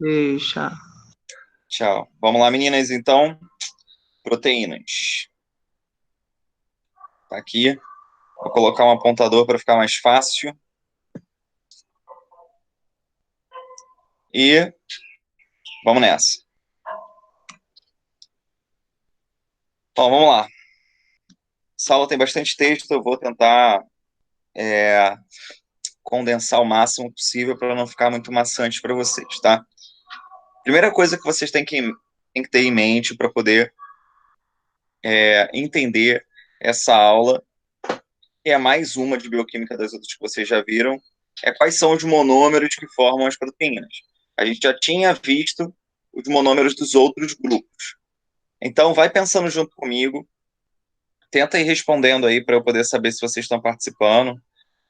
Deixa. Tchau. Vamos lá, meninas, então. Proteínas. Tá aqui. Vou colocar um apontador para ficar mais fácil. E vamos nessa. Bom, vamos lá. Essa aula tem bastante texto, eu vou tentar condensar o máximo possível para não ficar muito maçante para vocês, tá? Primeira coisa que vocês têm que ter em mente para poder entender essa aula, que é mais uma de bioquímica das outras que vocês já viram, é quais são os monômeros que formam as proteínas. A gente já tinha visto os monômeros dos outros grupos. Então, vai pensando junto comigo, tenta ir respondendo aí para eu poder saber se vocês estão participando,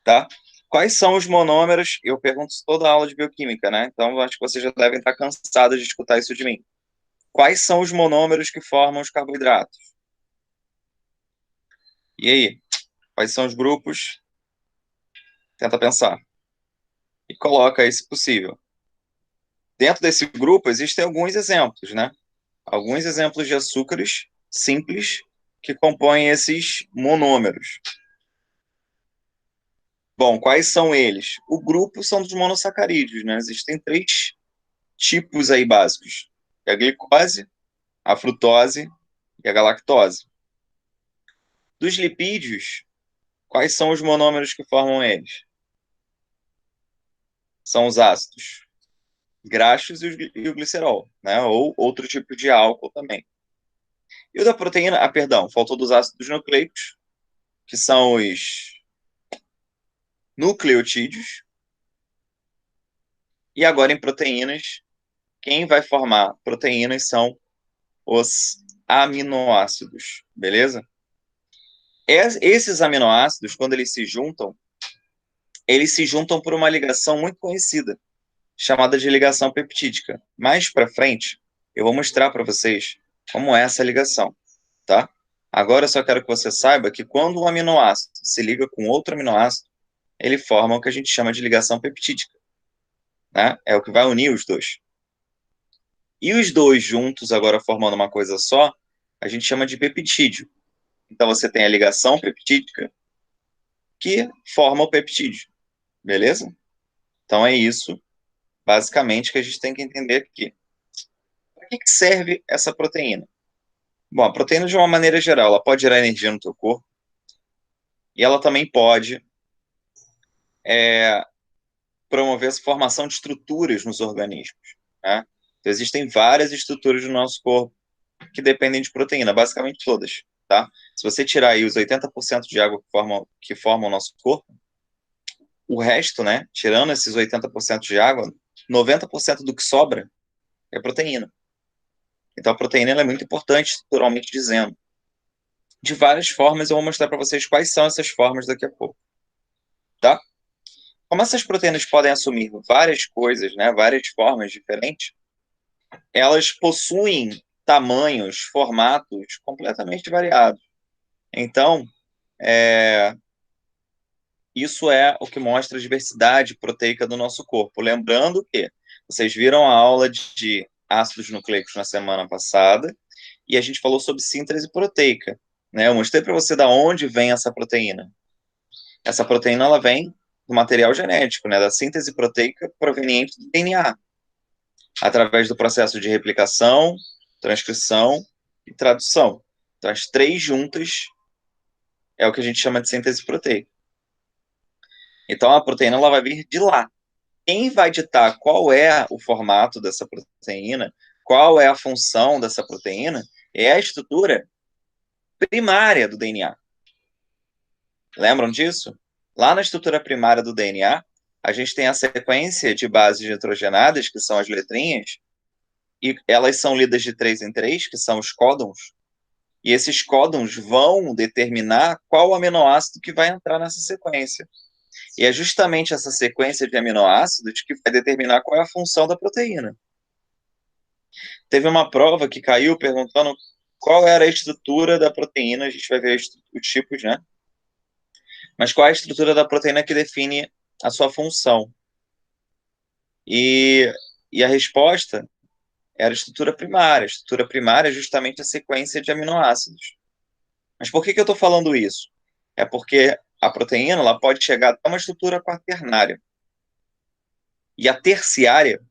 tá? Quais são os monômeros? Eu pergunto isso toda aula de bioquímica, né? Então, acho que vocês já devem estar cansados de escutar isso de mim. Quais são os monômeros que formam os carboidratos? E aí? Quais são os grupos? Tenta pensar. E coloca aí, se possível. Dentro desse grupo, existem alguns exemplos, né? Alguns exemplos de açúcares simples que compõem esses monômeros. Bom, quais são eles? O grupo são dos monossacarídeos, né? Existem três tipos aí básicos: a glicose, a frutose e a galactose. Dos lipídios, quais são os monômeros que formam eles? São os ácidos graxos e o glicerol, né? Ou outro tipo de álcool também. E o da proteína, perdão, faltou dos ácidos nucleicos, que são os nucleotídeos. E agora em proteínas, quem vai formar proteínas são os aminoácidos, beleza? Esses aminoácidos, quando eles se juntam por uma ligação muito conhecida, chamada de ligação peptídica. Mais para frente, eu vou mostrar para vocês como é essa ligação, tá? Agora eu só quero que você saiba que quando um aminoácido se liga com outro aminoácido, ele forma o que a gente chama de ligação peptídica, né? É o que vai unir os dois. E os dois juntos, agora formando uma coisa só, a gente chama de peptídeo. Então você tem a ligação peptídica que forma o peptídeo, beleza? Então é isso, basicamente, que a gente tem que entender aqui. Para que serve essa proteína? Bom, a proteína, de uma maneira geral, ela pode gerar energia no teu corpo e ela também pode é, promover a formação de estruturas nos organismos, né? Então, existem várias estruturas do nosso corpo que dependem de proteína, basicamente todas, tá? Se você tirar aí os 80% de água que formam o nosso corpo, o resto, né, tirando esses 80% de água, 90% do que sobra é proteína. Então a proteína ela é muito importante, estruturalmente dizendo. De várias formas, eu vou mostrar para vocês quais são essas formas daqui a pouco, tá? Como essas proteínas podem assumir várias coisas, né, várias formas diferentes, elas possuem tamanhos, formatos completamente variados. Então, isso é o que mostra a diversidade proteica do nosso corpo. Lembrando que vocês viram a aula de ácidos nucleicos na semana passada e a gente falou sobre síntese proteica, né? Eu mostrei para você da onde vem essa proteína. Essa proteína ela vem do material genético, né? Da síntese proteica proveniente do DNA, através do processo de replicação, transcrição e tradução. Então, as três juntas é o que a gente chama de síntese proteica. Então, a proteína ela vai vir de lá. Quem vai ditar qual é o formato dessa proteína, qual é a função dessa proteína, é a estrutura primária do DNA. Lembram disso? Lá na estrutura primária do DNA, a gente tem a sequência de bases nitrogenadas, que são as letrinhas, e elas são lidas de 3 em 3, que são os códons, e esses códons vão determinar qual aminoácido que vai entrar nessa sequência. E é justamente essa sequência de aminoácidos que vai determinar qual é a função da proteína. Teve uma prova que caiu perguntando qual era a estrutura da proteína, a gente vai ver os tipos, né? Mas qual é a estrutura da proteína que define a sua função? E E a resposta era a estrutura primária. A estrutura primária é justamente a sequência de aminoácidos. Mas por que eu estou falando isso? É porque a proteína ela pode chegar até uma estrutura quaternária. E a terciária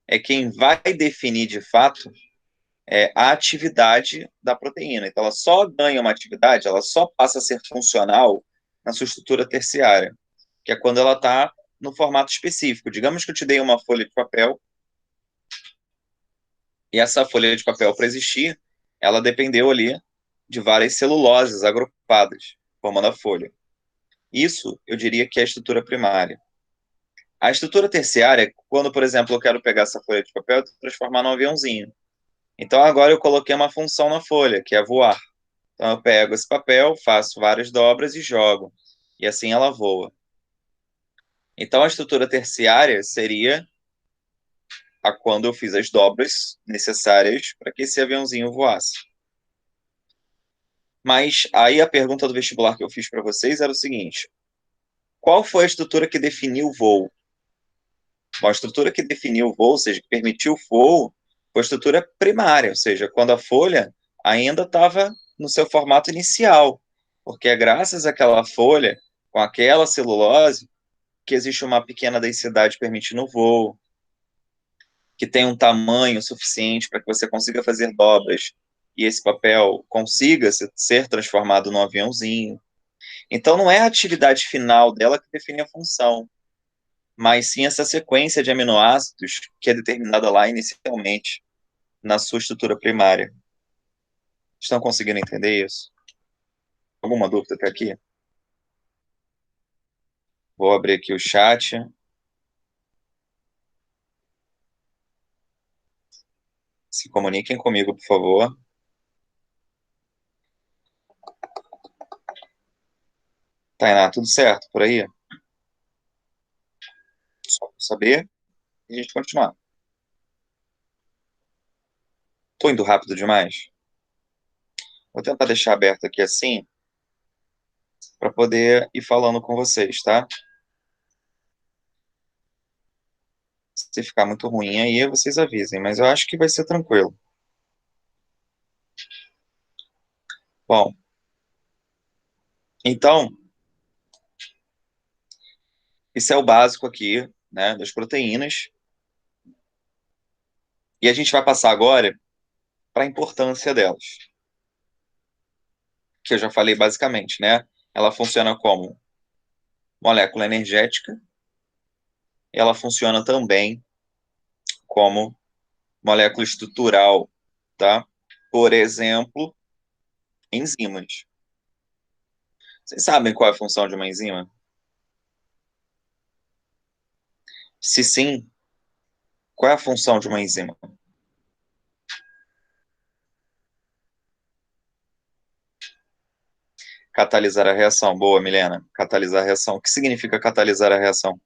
é quem vai definir, de fato, a atividade da proteína. Então, ela só ganha uma atividade, ela só passa a ser funcional na sua estrutura terciária, que é quando ela está no formato específico. Digamos que eu te dei uma folha de papel, e essa folha de papel, para existir, ela dependeu ali de várias celuloses agrupadas, formando a folha. Isso, eu diria que é a estrutura primária. A estrutura terciária, quando, por exemplo, eu quero pegar essa folha de papel e transformar num aviãozinho. Então, agora eu coloquei uma função na folha, que é voar. Então, eu pego esse papel, faço várias dobras e jogo. E assim ela voa. Então, a estrutura terciária seria a quando eu fiz as dobras necessárias para que esse aviãozinho voasse. Mas aí a pergunta do vestibular que eu fiz para vocês era o seguinte: qual foi a estrutura que definiu o voo? Bom, a estrutura que definiu o voo, ou seja, que permitiu o voo, foi a estrutura primária, ou seja, quando a folha ainda estava no seu formato inicial, porque é graças àquela folha, com aquela celulose, que existe uma pequena densidade permitindo o voo, que tem um tamanho suficiente para que você consiga fazer dobras e esse papel consiga ser transformado num aviãozinho. Então, não é a atividade final dela que define a função, mas sim essa sequência de aminoácidos que é determinada lá inicialmente na sua estrutura primária. Estão conseguindo entender isso? Alguma dúvida até aqui? Vou abrir aqui o chat. Se comuniquem comigo, por favor. Tainá, tudo certo por aí? Só para saber e a gente continuar. Tô indo rápido demais? Vou tentar deixar aberto aqui assim, para poder ir falando com vocês, tá? Se ficar muito ruim aí, vocês avisem, mas eu acho que vai ser tranquilo. Bom, então, esse é o básico aqui, né, das proteínas. E a gente vai passar agora para a importância delas, que eu já falei basicamente, né? Ela funciona como molécula energética, e ela funciona também como molécula estrutural, tá? Por exemplo, enzimas. Vocês sabem qual é a função de uma enzima? Se sim, qual é a função de uma enzima? Catalisar a reação. Boa, Milena. Catalisar a reação. O que significa catalisar a reação?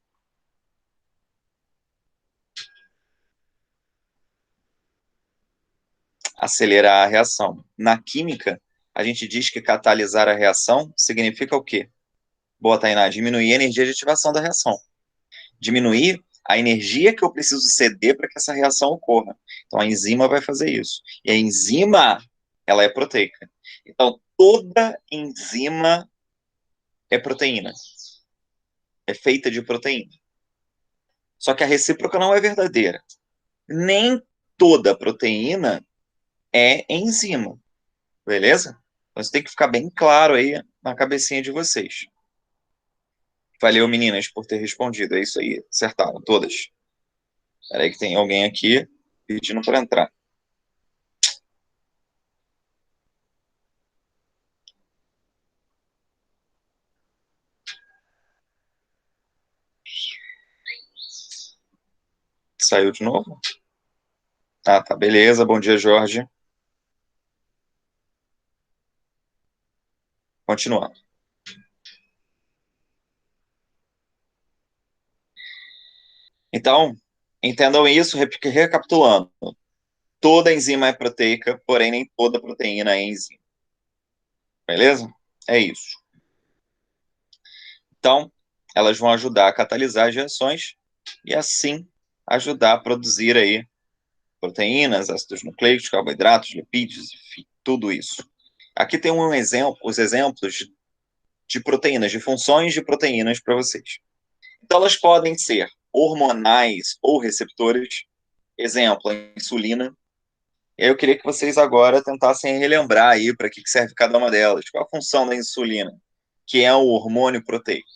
Acelerar a reação. Na química, a gente diz que catalisar a reação significa o quê? Boa, Tainá. Diminuir a energia de ativação da reação. Diminuir a energia que eu preciso ceder para que essa reação ocorra. Então, a enzima vai fazer isso. E a enzima, ela é proteica. Então, toda enzima é proteína. É feita de proteína. Só que a recíproca não é verdadeira. Nem toda proteína é enzima. Beleza? Então, isso tem que ficar bem claro aí na cabecinha de vocês. Valeu, meninas, por ter respondido. É isso aí. Acertaram, todas. Espera aí que tem alguém aqui pedindo para entrar. Saiu de novo? Ah, tá, beleza. Bom dia, Jorge. Continuando. Então, entendam isso, recapitulando. Toda enzima é proteica, porém nem toda proteína é enzima. Beleza? É isso. Então, elas vão ajudar a catalisar as reações e assim ajudar a produzir aí proteínas, ácidos nucleicos, carboidratos, lipídios, enfim, tudo isso. Aqui tem os exemplos de proteínas, de funções de proteínas para vocês. Então, elas podem ser hormonais ou receptores. Exemplo, a insulina. Eu queria que vocês agora tentassem relembrar aí para que serve cada uma delas. Qual a função da insulina, que é o hormônio proteico?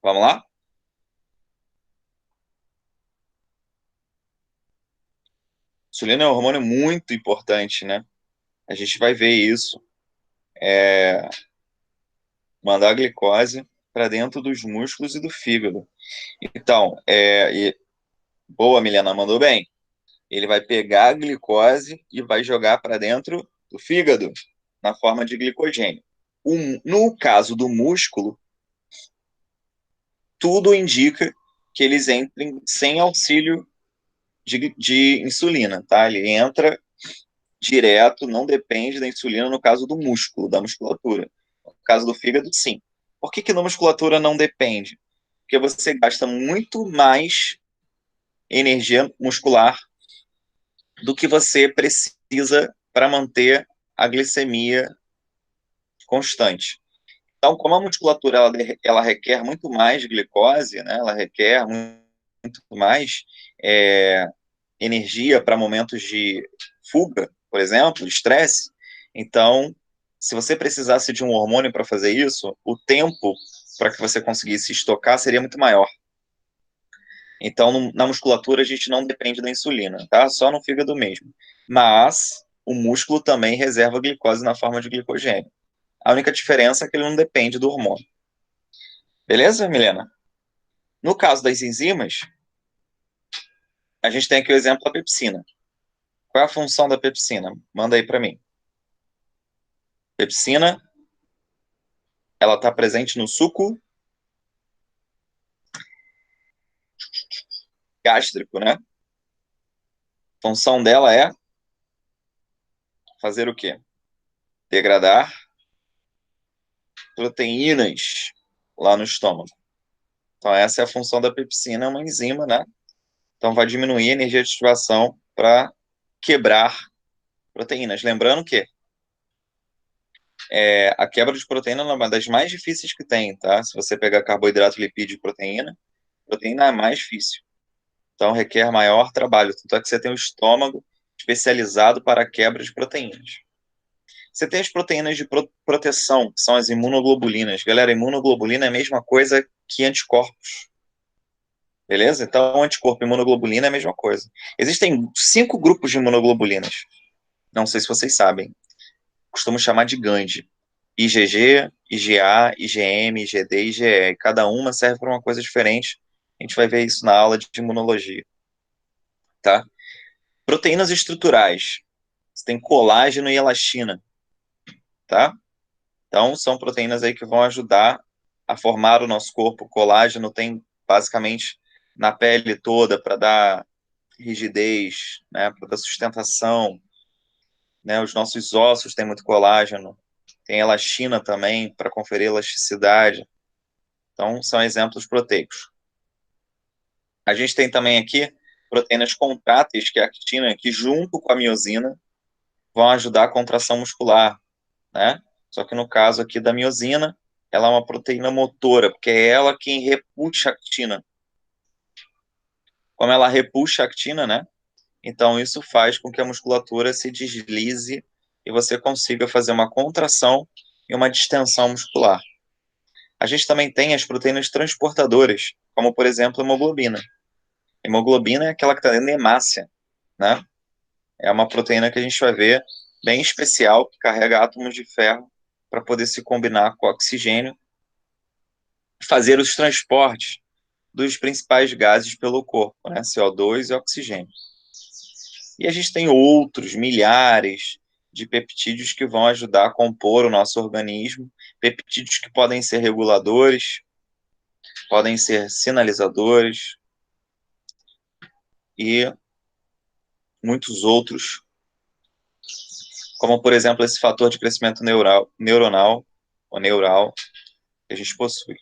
Vamos lá? Insulina é um hormônio muito importante, né? A gente vai ver isso. Mandar a glicose para dentro dos músculos e do fígado. Então, boa, Milena, mandou bem. Ele vai pegar a glicose e vai jogar para dentro do fígado, na forma de glicogênio. No caso do músculo, tudo indica que eles entrem sem auxílio de insulina, tá? Ele entra direto, não depende da insulina no caso do músculo, da musculatura. No caso do fígado, sim. Por que na musculatura não depende? Porque você gasta muito mais energia muscular do que você precisa para manter a glicemia constante. Então, como a musculatura ela requer muito mais glicose, né, ela requer muito mais é, energia para momentos de fuga, por exemplo, estresse. Então, se você precisasse de um hormônio para fazer isso, o tempo para que você conseguisse estocar seria muito maior. Então, na musculatura, a gente não depende da insulina, tá? Só no fígado mesmo. Mas o músculo também reserva glicose na forma de glicogênio. A única diferença é que ele não depende do hormônio. Beleza, Milena? No caso das enzimas, a gente tem aqui o exemplo da pepsina. Qual é a função da pepsina? Manda aí para mim. Pepsina, ela está presente no suco gástrico, né? A função dela é fazer o quê? Degradar proteínas lá no estômago. Então, essa é a função da pepsina, é uma enzima, né? Então, vai diminuir a energia de ativação para quebrar proteínas. Lembrando que a quebra de proteína é uma das mais difíceis que tem, tá? Se você pegar carboidrato, lipídio e proteína é mais difícil. Então, requer maior trabalho. Tanto é que você tem o estômago especializado para a quebra de proteínas. Você tem as proteínas de proteção, que são as imunoglobulinas. Galera, imunoglobulina é a mesma coisa que anticorpos. Beleza? Então, anticorpo e imunoglobulina é a mesma coisa. Existem 5 grupos de imunoglobulinas. Não sei se vocês sabem. Costumo chamar de Gandhi. IgG, IgA, IgM, IgD e IgE. Cada uma serve para uma coisa diferente. A gente vai ver isso na aula de imunologia. Tá? Proteínas estruturais. Você tem colágeno e elastina. Tá? Então, são proteínas aí que vão ajudar a formar o nosso corpo. O colágeno tem basicamente na pele toda para dar rigidez, né, para dar sustentação, né, os nossos ossos têm muito colágeno, tem elastina também para conferir elasticidade. Então, são exemplos proteicos. A gente tem também aqui proteínas contráteis, que é a actina, que junto com a miosina vão ajudar a contração muscular, né? Só que no caso aqui da miosina, ela é uma proteína motora, porque é ela quem repuxa a actina. Como ela repuxa a actina, né? Então isso faz com que a musculatura se deslize e você consiga fazer uma contração e uma distensão muscular. A gente também tem as proteínas transportadoras, como por exemplo a hemoglobina. A hemoglobina é aquela que está dentro da hemácia, né? É uma proteína que a gente vai ver bem especial, que carrega átomos de ferro para poder se combinar com o oxigênio e fazer os transportes dos principais gases pelo corpo, né? CO2 e oxigênio. E a gente tem outros milhares de peptídeos que vão ajudar a compor o nosso organismo, peptídeos que podem ser reguladores, podem ser sinalizadores e muitos outros, como por exemplo esse fator de crescimento neuronal ou neural que a gente possui.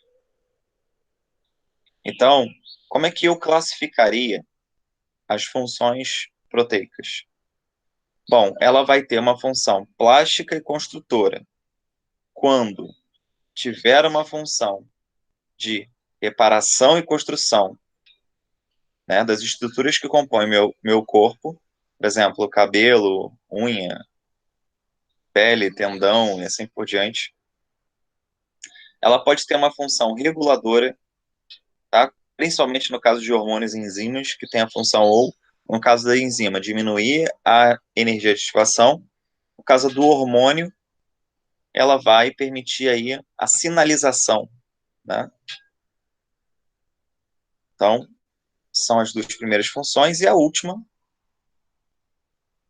Então, como é que eu classificaria as funções proteicas? Bom, ela vai ter uma função plástica e construtora. Quando tiver uma função de reparação e construção, né, das estruturas que compõem meu corpo, por exemplo, cabelo, unha, pele, tendão e assim por diante, ela pode ter uma função reguladora, tá? Principalmente no caso de hormônios e enzimas, que tem a função ou, no caso da enzima, diminuir a energia de ativação. No caso do hormônio, ela vai permitir aí a sinalização, né? Então, são as duas primeiras funções, e a última,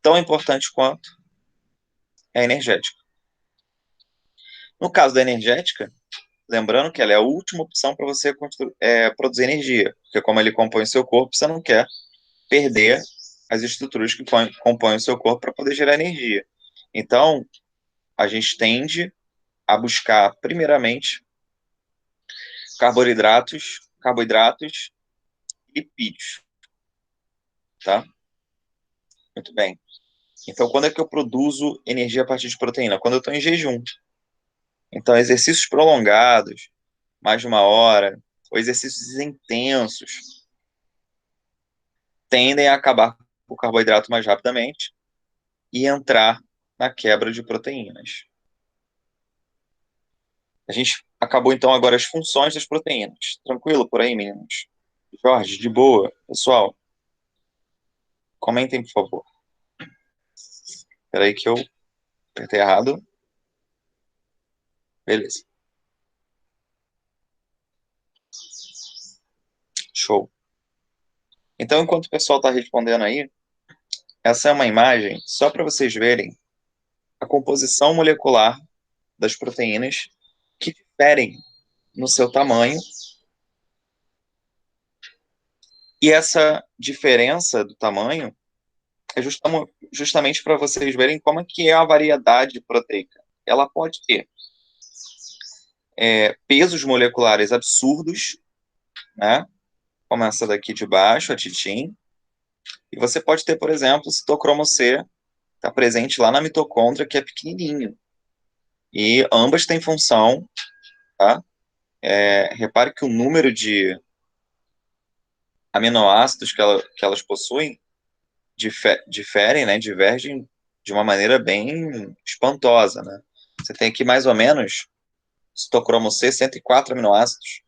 tão importante quanto, é a energética. No caso da energética, lembrando que ela é a última opção para você produzir energia, porque como ele compõe o seu corpo, você não quer perder as estruturas que compõem o seu corpo para poder gerar energia. Então, a gente tende a buscar, primeiramente, carboidratos e lipídios, tá? Muito bem. Então, quando é que eu produzo energia a partir de proteína? Quando eu estou em jejum. Então, exercícios prolongados, mais de uma hora, ou exercícios intensos, tendem a acabar com o carboidrato mais rapidamente e entrar na quebra de proteínas. A gente acabou então agora as funções das proteínas. Tranquilo por aí, meninos? Jorge, de boa. Pessoal, comentem, por favor. Espera aí que eu apertei errado. Beleza. Show. Então, enquanto o pessoal está respondendo aí, essa é uma imagem só para vocês verem a composição molecular das proteínas que diferem no seu tamanho. E essa diferença do tamanho é justamente para vocês verem como é que é a variedade proteica. Ela pode ter pesos moleculares absurdos, né? Como essa daqui de baixo, a titin. E você pode ter, por exemplo, citocromo C, está presente lá na mitocôndria, que é pequenininho. E ambas têm função, tá? Repare que o número de aminoácidos que elas possuem diferem, né? Divergem de uma maneira bem espantosa, né? Você tem aqui mais ou menos citocromo C, 104 aminoácidos,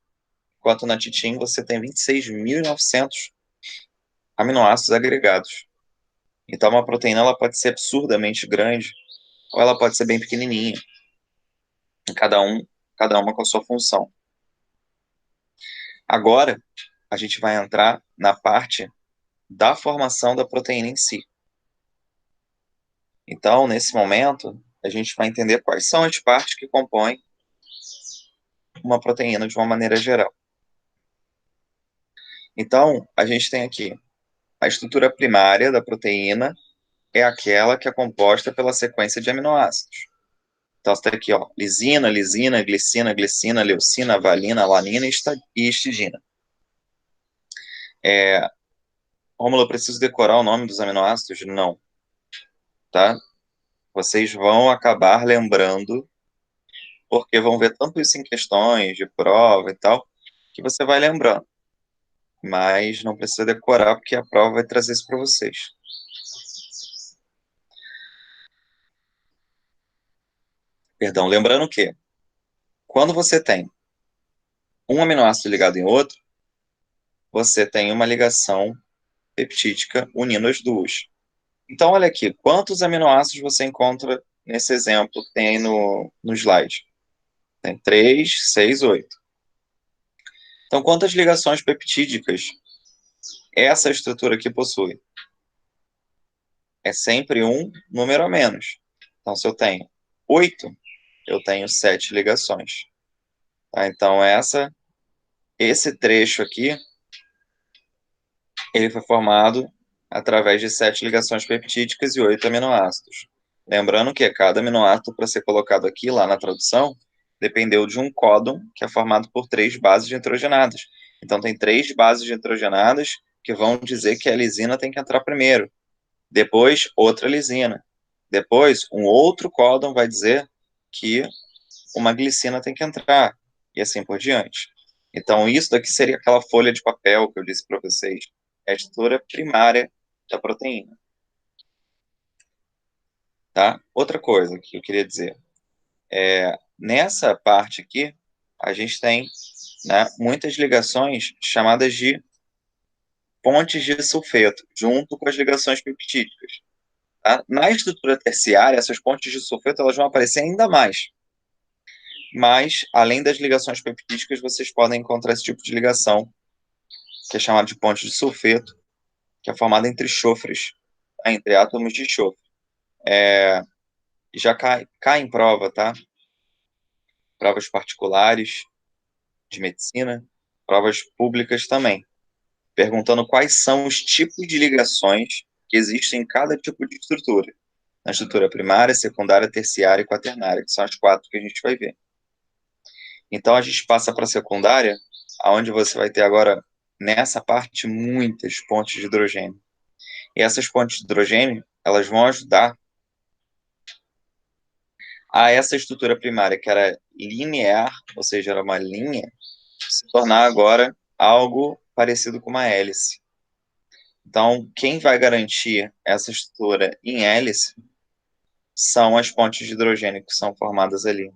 enquanto na titin você tem 26.900 aminoácidos agregados. Então, uma proteína ela pode ser absurdamente grande ou ela pode ser bem pequenininha. Cada uma com a sua função. Agora, a gente vai entrar na parte da formação da proteína em si. Então, nesse momento, a gente vai entender quais são as partes que compõem uma proteína de uma maneira geral. Então, a gente tem aqui a estrutura primária da proteína, é aquela que é composta pela sequência de aminoácidos. Então, você tem aqui, ó, lisina, lisina, glicina, glicina, leucina, valina, alanina e histidina. Rômulo, eu preciso decorar o nome dos aminoácidos? Não, tá? Vocês vão acabar lembrando, porque vão ver tanto isso em questões de prova e tal, que você vai lembrando. Mas não precisa decorar, porque a prova vai trazer isso para vocês. Perdão, lembrando que quando você tem um aminoácido ligado em outro, você tem uma ligação peptídica unindo as duas. Então, olha aqui, quantos aminoácidos você encontra nesse exemplo que tem aí no slide? Tem 3, 6, 8. Então, quantas ligações peptídicas essa estrutura aqui possui? É sempre um número a menos. Então, se eu tenho 8, eu tenho 7 ligações. Tá? Então, esse trecho aqui, ele foi formado através de 7 ligações peptídicas e 8 aminoácidos. Lembrando que cada aminoácido, para ser colocado aqui, lá na tradução, dependeu de um códon, que é formado por 3 bases nitrogenadas. Então, tem 3 bases nitrogenadas que vão dizer que a lisina tem que entrar primeiro. Depois, outra lisina. Depois, um outro códon vai dizer que uma glicina tem que entrar. E assim por diante. Então, isso daqui seria aquela folha de papel que eu disse para vocês. É a estrutura primária da proteína. Tá? Outra coisa que eu queria dizer. Nessa parte aqui, a gente tem, né, muitas ligações chamadas de pontes de sulfeto, junto com as ligações peptídicas. Tá? Na estrutura terciária, essas pontes de sulfeto elas vão aparecer ainda mais. Mas, além das ligações peptídicas, vocês podem encontrar esse tipo de ligação, que é chamada de ponte de sulfeto, que é formada entre enxofres, tá? Entre átomos de enxofre. Já cai em prova, tá? Provas particulares de medicina, provas públicas também, perguntando quais são os tipos de ligações que existem em cada tipo de estrutura. Na estrutura primária, secundária, terciária e quaternária, que são as 4 que a gente vai ver. Então, a gente passa para a secundária, onde você vai ter agora, nessa parte, muitas pontes de hidrogênio. E essas pontes de hidrogênio, elas vão ajudar a essa estrutura primária, que era linear, ou seja, era uma linha, se tornar agora algo parecido com uma hélice. Então, quem vai garantir essa estrutura em hélice são as pontes de hidrogênio que são formadas ali.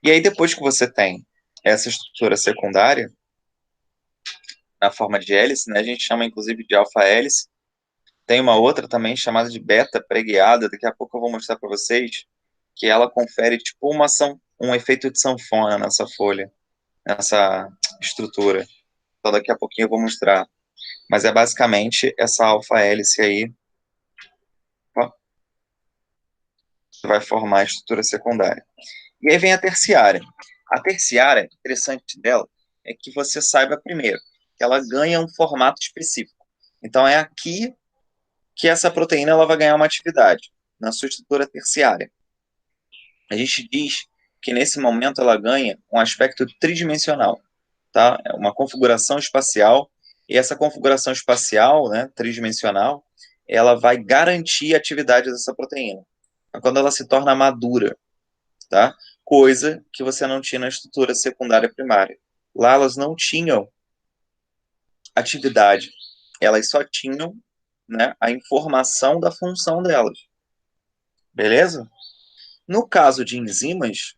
E aí, depois que você tem essa estrutura secundária, na forma de hélice, né, a gente chama inclusive de alfa-hélice, tem uma outra também chamada de beta preguiada, daqui a pouco eu vou mostrar para vocês, que ela confere tipo um efeito de sanfona nessa folha, nessa estrutura. Então daqui a pouquinho eu vou mostrar. Mas é basicamente essa alfa-hélice aí, ó, que vai formar a estrutura secundária. E aí vem a terciária. A terciária, interessante dela, é que você saiba primeiro que ela ganha um formato específico. Então é aqui que essa proteína ela vai ganhar uma atividade, na sua estrutura terciária. A gente diz que nesse momento ela ganha um aspecto tridimensional, tá? É uma configuração espacial, e essa configuração espacial, né, tridimensional, ela vai garantir a atividade dessa proteína. Então, quando ela se torna madura, tá? Coisa que você não tinha na estrutura secundária primária. Lá elas não tinham atividade, elas só tinham, né, a informação da função delas. Beleza? No caso de enzimas,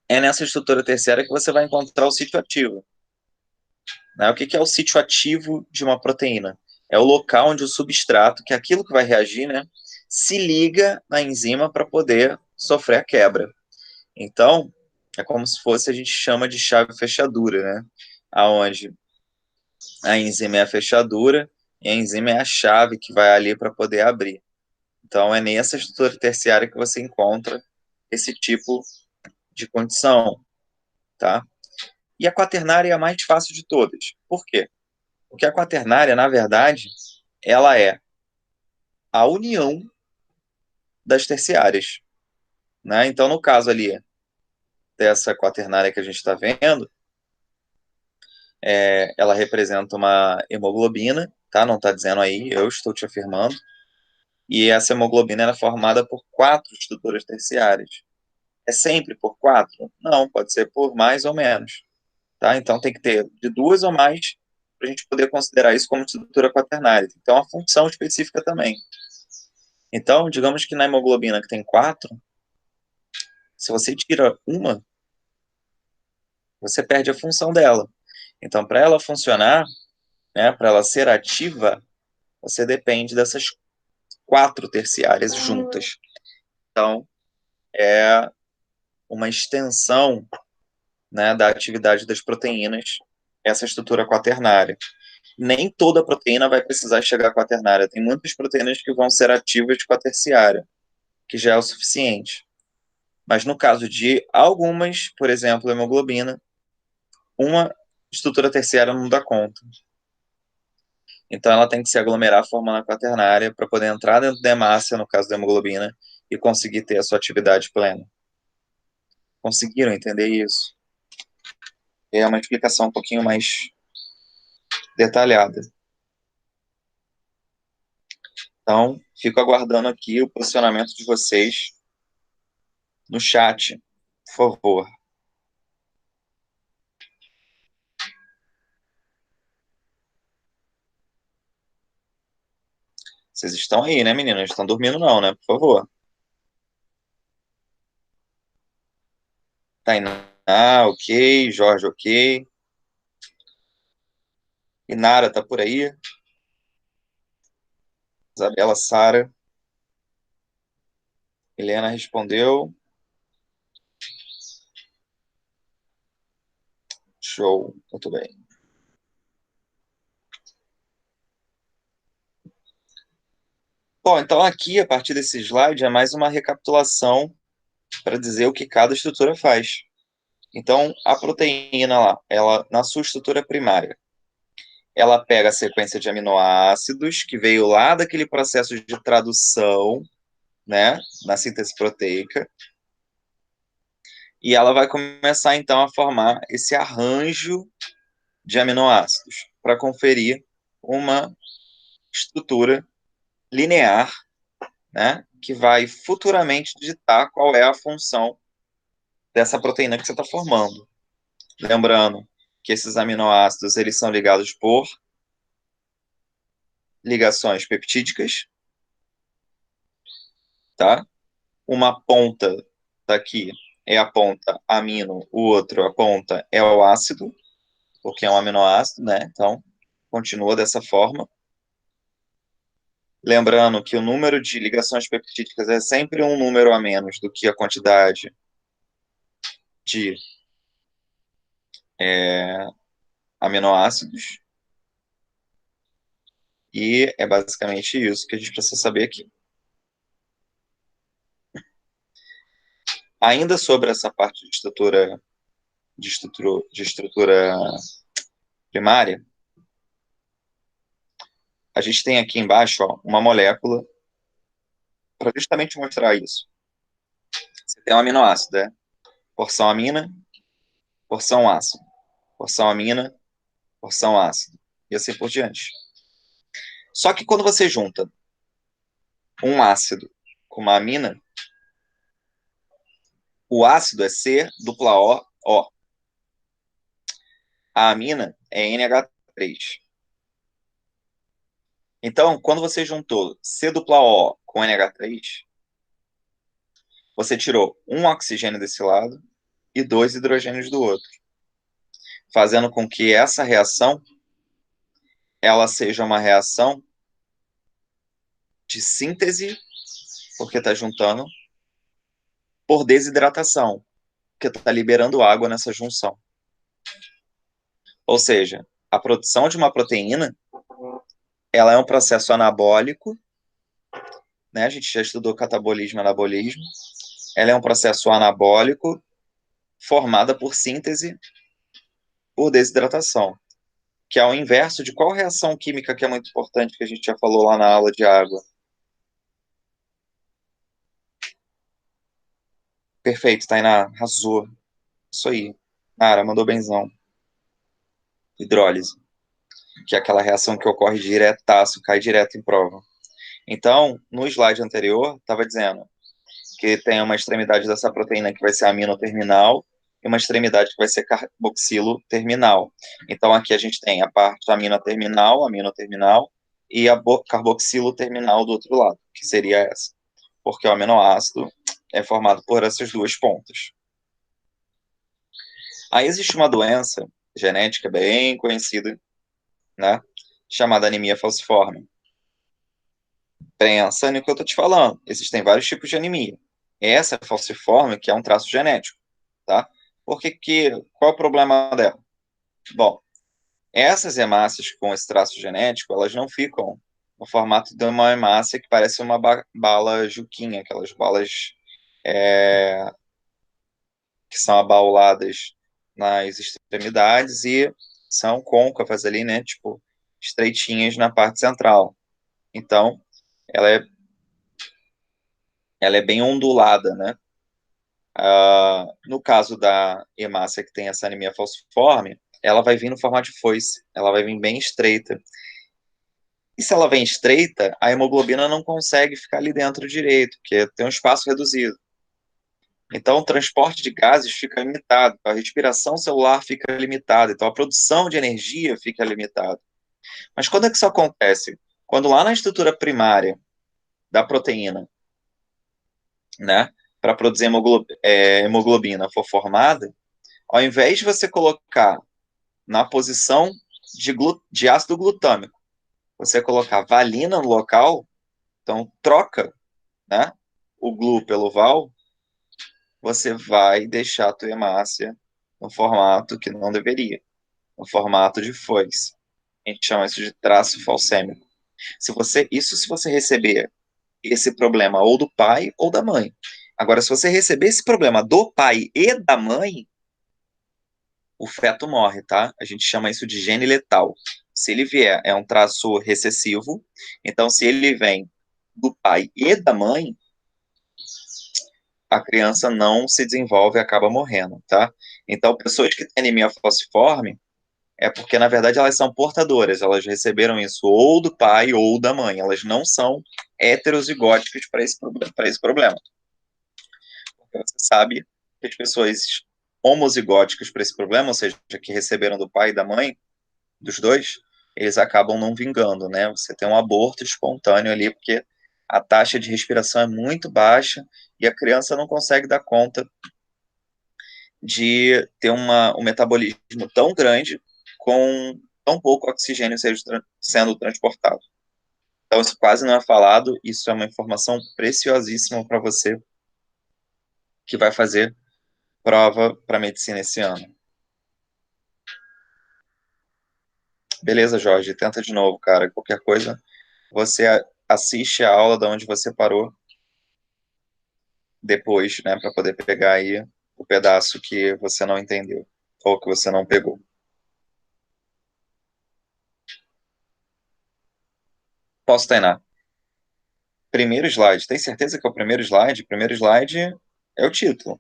é nessa estrutura terciária que você vai encontrar o sítio ativo. Né? O que é o sítio ativo de uma proteína? É o local onde o substrato, que é aquilo que vai reagir, né, se liga na enzima para poder sofrer a quebra. Então, é como se fosse, a gente chama de chave fechadura, né? Aonde a enzima é a fechadura e a enzima é a chave que vai ali para poder abrir. Então, é nessa estrutura terciária que você encontra esse tipo de condição, tá? E a quaternária é a mais fácil de todas. Por quê? Porque a quaternária, na verdade, ela é a união das terciárias, né? Então, no caso ali dessa quaternária que a gente está vendo, ela representa uma hemoglobina, tá? Não está dizendo aí, eu estou te afirmando. E essa hemoglobina é formada por 4 estruturas terciárias. É sempre por 4? Não, pode ser por mais ou menos. Tá? Então tem que ter de 2 ou mais para a gente poder considerar isso como estrutura quaternária. Então, uma função específica também. Então, digamos que na hemoglobina que tem 4, se você tira uma, você perde a função dela. Então, para ela funcionar, né, para ela ser ativa, você depende dessas 4 terciárias juntas. Então, é uma extensão, né, da atividade das proteínas, essa estrutura quaternária. Nem toda proteína vai precisar chegar à quaternária. Tem muitas proteínas que vão ser ativas com a terciária, que já é o suficiente. Mas no caso de algumas, por exemplo, a hemoglobina, uma estrutura terciária não dá conta. Então ela tem que se aglomerar formando a quaternária para poder entrar dentro da hemácia, no caso da hemoglobina, e conseguir ter a sua atividade plena. Conseguiram entender isso? É uma explicação um pouquinho mais detalhada. Então, fico aguardando aqui o posicionamento de vocês no chat, por favor. Vocês estão aí, né, meninas? Não estão dormindo não, né? Por favor. Tainá, ok. Jorge, ok. Inara tá por aí. Isabela, Sara. Helena respondeu. Show, muito bem. Bom, então aqui, a partir desse slide, é mais uma recapitulação para dizer o que cada estrutura faz. Então, a proteína lá, ela, na sua estrutura primária, ela pega a sequência de aminoácidos que veio lá daquele processo de tradução, né, na síntese proteica, e ela vai começar então a formar esse arranjo de aminoácidos para conferir uma estrutura linear, né, que vai futuramente ditar qual é a função dessa proteína que você está formando. Lembrando que esses aminoácidos eles são ligados por ligações peptídicas, tá? Uma ponta daqui é a ponta amino, o outro a ponta é o ácido, porque é um aminoácido, né? Então, continua dessa forma. Lembrando que o número de ligações peptídicas é sempre um número a menos do que a quantidade de aminoácidos. E é basicamente isso que a gente precisa saber aqui. Ainda sobre essa parte de estrutura primária, a gente tem aqui embaixo ó, uma molécula para justamente mostrar isso. Você tem um aminoácido, né? Porção amina, porção ácido. Porção amina, porção ácido. E assim por diante. Só que quando você junta um ácido com uma amina, o ácido é C dupla O, O. A amina é NH3. Então, quando você juntou C dupla O com NH3, você tirou um oxigênio desse lado e dois hidrogênios do outro, fazendo com que essa reação ela seja uma reação de síntese, porque está juntando, por desidratação, porque está liberando água nessa junção. Ou seja, a produção de uma proteína ela é um processo anabólico, né? A gente já estudou catabolismo e anabolismo. Ela é um processo anabólico formada por síntese por desidratação, que é o inverso de qual reação química que é muito importante que a gente já falou lá na aula de água. Perfeito, Tainá, arrasou. Isso aí. Cara, mandou benzão. Hidrólise, que é aquela reação que ocorre diretaço, cai direto em prova. Então, no slide anterior, estava dizendo que tem uma extremidade dessa proteína que vai ser amino-terminal e uma extremidade que vai ser carboxilo-terminal. Então, aqui a gente tem a parte amino-terminal e a carboxilo-terminal do outro lado, que seria essa, porque o aminoácido é formado por essas duas pontas. Aí existe uma doença genética bem conhecida, né, chamada anemia falciforme. Pensa no que eu estou te falando. Existem vários tipos de anemia. Essa é falciforme, que é um traço genético, tá? Qual é o problema dela? Bom, essas hemácias com esse traço genético, elas não ficam no formato de uma hemácia que parece uma bala juquinha, aquelas balas que são abauladas nas extremidades e são côncavas ali, né? Tipo, estreitinhas na parte central. Então, ela é, ela é bem ondulada, né? No caso da hemácia que tem essa anemia falciforme, ela vai vir no formato de foice, ela vai vir bem estreita. E se ela vem estreita, a hemoglobina não consegue ficar ali dentro direito, porque tem um espaço reduzido. Então, o transporte de gases fica limitado, a respiração celular fica limitada, então a produção de energia fica limitada. Mas quando é que isso acontece? Quando lá na estrutura primária da proteína, né, para produzir hemoglobina for formada, ao invés de você colocar na posição de ácido glutâmico, você colocar valina no local, então troca, né, o glu pelo val, você vai deixar a tua hemácia no formato que não deveria, no formato de foice. A gente chama isso de traço falcêmico. Se você receber esse problema ou do pai ou da mãe. Agora, se você receber esse problema do pai e da mãe, o feto morre, tá? A gente chama isso de gene letal. Se ele vier, é um traço recessivo. Então, se ele vem do pai e da mãe, a criança não se desenvolve e acaba morrendo, tá? Então, pessoas que têm anemia falciforme é porque, na verdade, elas são portadoras. Elas receberam isso ou do pai ou da mãe. Elas não são heterozigóticas para esse problema. Porque você sabe que as pessoas homozigóticas para esse problema, ou seja, que receberam do pai e da mãe, dos dois, eles acabam não vingando, né? Você tem um aborto espontâneo ali, porque a taxa de respiração é muito baixa e a criança não consegue dar conta de ter um metabolismo tão grande com tão pouco oxigênio sendo transportado. Então, isso quase não é falado, isso é uma informação preciosíssima para você que vai fazer prova para medicina esse ano. Beleza, Jorge, tenta de novo, cara. Qualquer coisa, você assiste a aula de onde você parou depois, né, para poder pegar aí o pedaço que você não entendeu ou que você não pegou. Posso treinar. Primeiro slide. Tem certeza que é o primeiro slide? O primeiro slide é o título.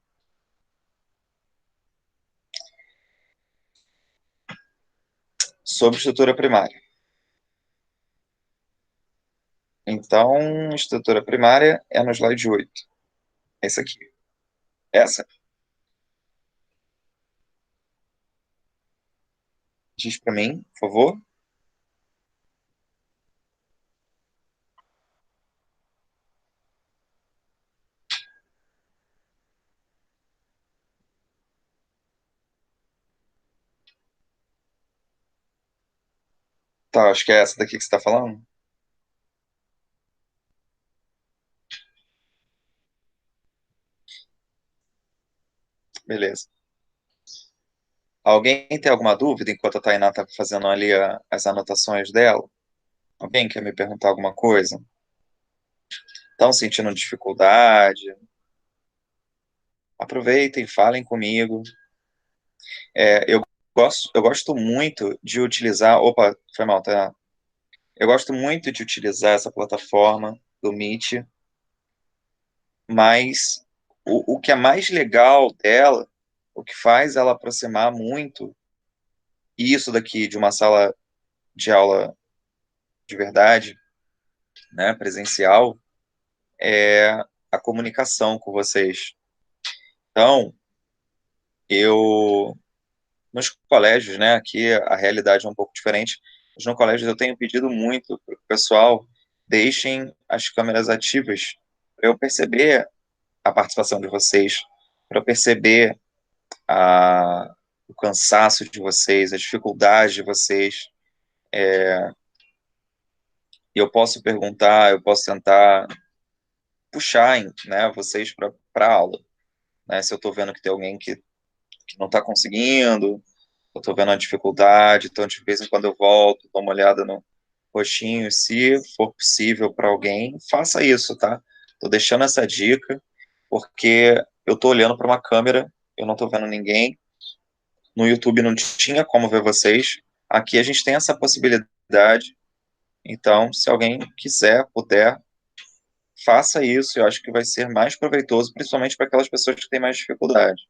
Sobre estrutura primária. Então, estrutura primária é no slide 8. Esse aqui. Essa. Diz para mim, por favor. Tá, acho que é essa daqui que você está falando. Beleza. Alguém tem alguma dúvida enquanto a Tainá está fazendo ali as anotações dela? Alguém quer me perguntar alguma coisa? Estão sentindo dificuldade? Aproveitem, falem comigo. Eu gosto muito de utilizar. Opa, foi mal, tá? Eu gosto muito de utilizar essa plataforma do Meet, mas o que é mais legal dela, o que faz ela aproximar muito, isso daqui de uma sala de aula de verdade, né, presencial, é a comunicação com vocês. Então, eu nos colégios, né, aqui a realidade é um pouco diferente, mas no colégio eu tenho pedido muito para o pessoal deixem as câmeras ativas para eu perceber a participação de vocês, para eu perceber o cansaço de vocês, a dificuldade de vocês. E eu posso perguntar, eu posso tentar puxar, né, vocês para a aula. Né, se eu estou vendo que tem alguém que não está conseguindo, eu estou vendo a dificuldade, então de vez em quando eu volto, dou uma olhada no roxinho, se for possível para alguém, faça isso, tá? Estou deixando essa dica, porque eu estou olhando para uma câmera, eu não estou vendo ninguém, no YouTube não tinha como ver vocês, aqui a gente tem essa possibilidade, então se alguém quiser, puder, faça isso, eu acho que vai ser mais proveitoso, principalmente para aquelas pessoas que têm mais dificuldade.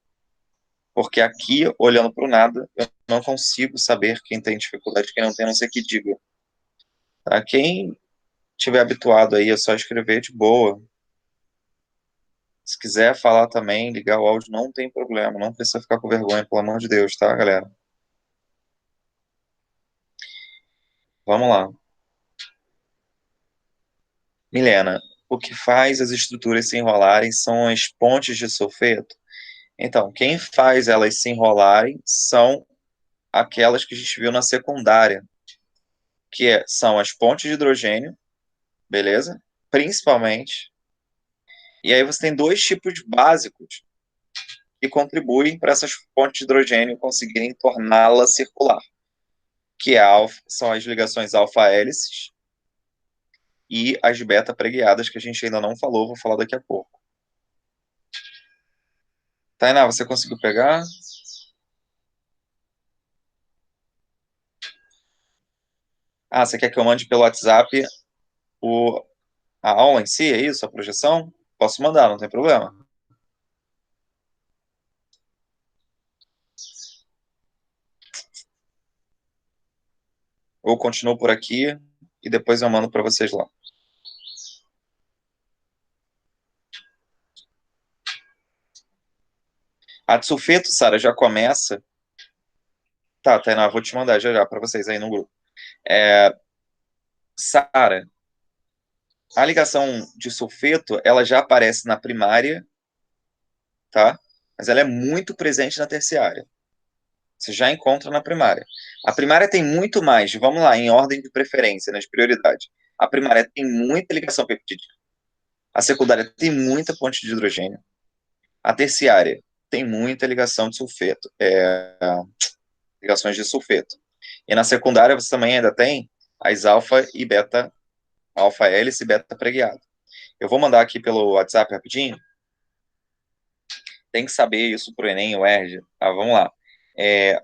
Porque aqui, olhando para o nada, eu não consigo saber quem tem dificuldade, quem não tem, a não ser que diga. Tá? Quem tiver habituado aí, é só escrever de boa. Se quiser falar também, ligar o áudio, não tem problema. Não precisa ficar com vergonha, pelo amor de Deus, tá, galera? Vamos lá. Milena, o que faz as estruturas se enrolarem são as pontes de sulfeto? Então, quem faz elas se enrolarem são aquelas que a gente viu na secundária, são as pontes de hidrogênio, beleza? Principalmente. E aí você tem dois tipos básicos que contribuem para essas pontes de hidrogênio conseguirem torná-la circular, são as ligações alfa-hélices e as beta-preguiadas, que a gente ainda não falou, vou falar daqui a pouco. Tainá, você conseguiu pegar? Ah, você quer que eu mande pelo WhatsApp o, a aula em si, é isso? A projeção? Posso mandar, não tem problema. Ou continuo por aqui e depois eu mando para vocês lá. A de sulfeto, Sara, já começa. Tá, Tainá, vou te mandar já já para vocês aí no grupo. Sara, a ligação de sulfeto, ela já aparece na primária, tá? Mas ela é muito presente na terciária. Você já encontra na primária. A primária tem muito mais, vamos lá, em ordem de preferência, né, de prioridade. A primária tem muita ligação peptídica. A secundária tem muita ponte de hidrogênio. A terciária tem muita ligação de sulfeto, ligações de sulfeto. E na secundária você também ainda tem as alfa e beta, alfa hélice e beta preguiado. Eu vou mandar aqui pelo WhatsApp rapidinho. Tem que saber isso para o Enem, o ERJ. Vamos lá.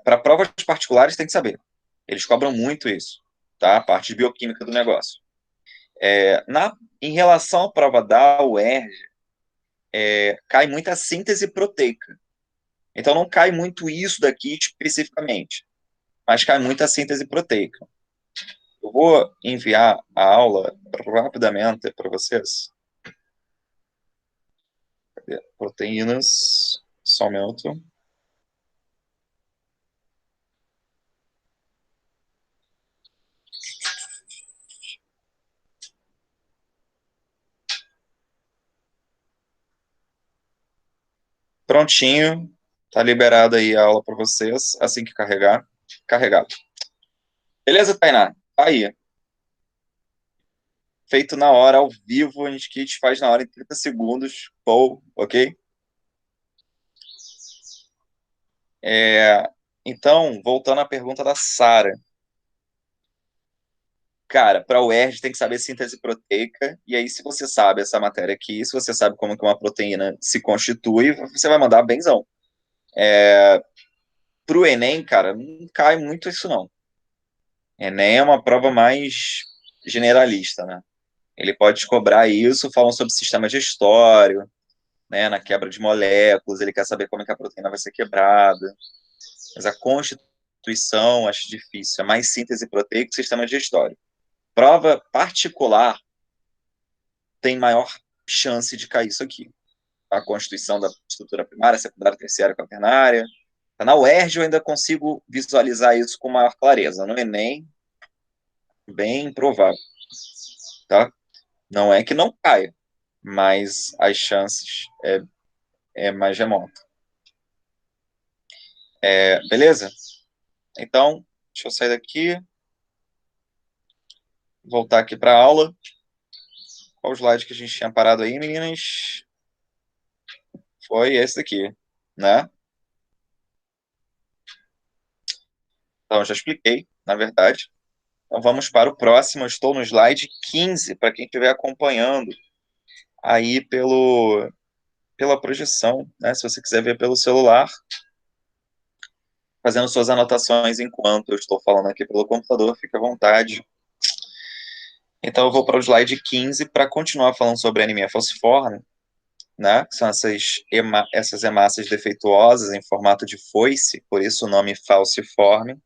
Para provas particulares tem que saber. Eles cobram muito isso, tá? A parte de bioquímica do negócio. Em relação à prova da UERJ, cai muita síntese proteica. Então não cai muito isso daqui especificamente, mas cai muita síntese proteica. Eu vou enviar a aula rapidamente para vocês. Proteínas, só um minuto. Prontinho, tá liberada aí a aula para vocês, assim que carregar, carregado. Beleza, Tainá? Tá aí. Feito na hora, ao vivo, a gente faz na hora em 30 segundos, ou, ok? Então, voltando à pergunta da Sara. Cara, para o UERJ tem que saber síntese proteica, e aí se você sabe essa matéria aqui, se você sabe como que uma proteína se constitui, você vai mandar benzão. Para o Enem, cara, não cai muito isso não. Enem é uma prova mais generalista, né? Ele pode te cobrar isso, falam sobre sistema digestório, né, na quebra de moléculas, ele quer saber como é que a proteína vai ser quebrada. Mas a constituição, acho difícil. É mais síntese proteica que sistema digestório. Prova particular tem maior chance de cair isso aqui. A constituição da estrutura primária, secundária, terciária, quaternária. Na UERJ eu ainda consigo visualizar isso com maior clareza. No Enem, bem provável. Tá? Não é que não caia, mas as chances é mais remota. Beleza? Então, deixa eu sair daqui, voltar aqui para a aula. Qual o slide que a gente tinha parado aí, meninas? Foi esse daqui, né? Então, já expliquei, na verdade. Então, vamos para o próximo. Eu estou no slide 15, para quem estiver acompanhando aí pela projeção, né? Se você quiser ver pelo celular, fazendo suas anotações enquanto eu estou falando aqui pelo computador, fique à vontade. Então eu vou para o slide 15 para continuar falando sobre anemia falciforme, né? Que são essas hemácias defeituosas em formato de foice, por isso o nome falciforme.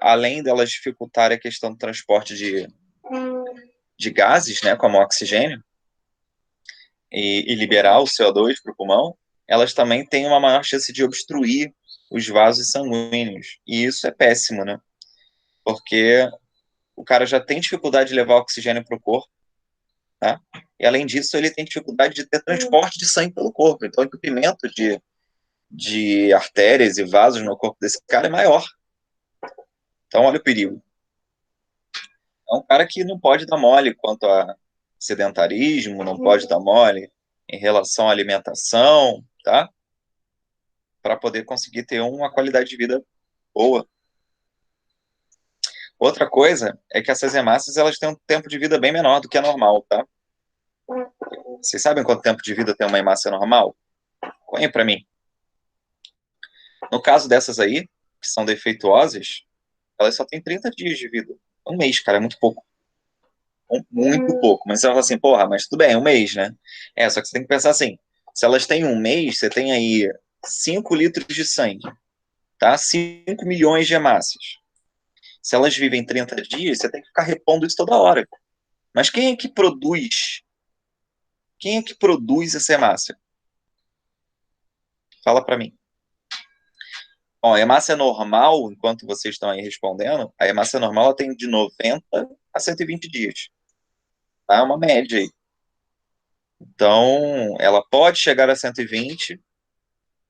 Além delas dificultarem a questão do transporte de gases, né, como oxigênio, e liberar o CO2 para o pulmão, elas também têm uma maior chance de obstruir os vasos sanguíneos. E isso é péssimo, né? Porque o cara já tem dificuldade de levar oxigênio para o corpo, tá? E além disso, ele tem dificuldade de ter transporte de sangue pelo corpo. Então, o entupimento de artérias e vasos no corpo desse cara é maior. Então, olha o perigo. É um cara que não pode dar mole quanto a sedentarismo, não pode dar mole em relação à alimentação, tá? Para poder conseguir ter uma qualidade de vida boa. Outra coisa é que essas hemácias elas têm um tempo de vida bem menor do que é normal, tá? Vocês sabem quanto tempo de vida tem uma hemácia normal? Põe para mim. No caso dessas aí, que são defeituosas, elas só têm 30 dias de vida. Um mês, cara, é muito pouco. Muito pouco. Mas você fala assim, porra, mas tudo bem, um mês, né? Só que você tem que pensar assim, se elas têm um mês, você tem aí 5 litros de sangue, tá? 5 milhões de hemácias. Se elas vivem 30 dias, você tem que ficar repondo isso toda hora. Mas quem é que produz? Quem é que produz essa hemácia? Fala para mim. Bom, a hemácia normal, enquanto vocês estão aí respondendo, a hemácia normal ela tem de 90 a 120 dias. Tá? É uma média aí. Então, ela pode chegar a 120,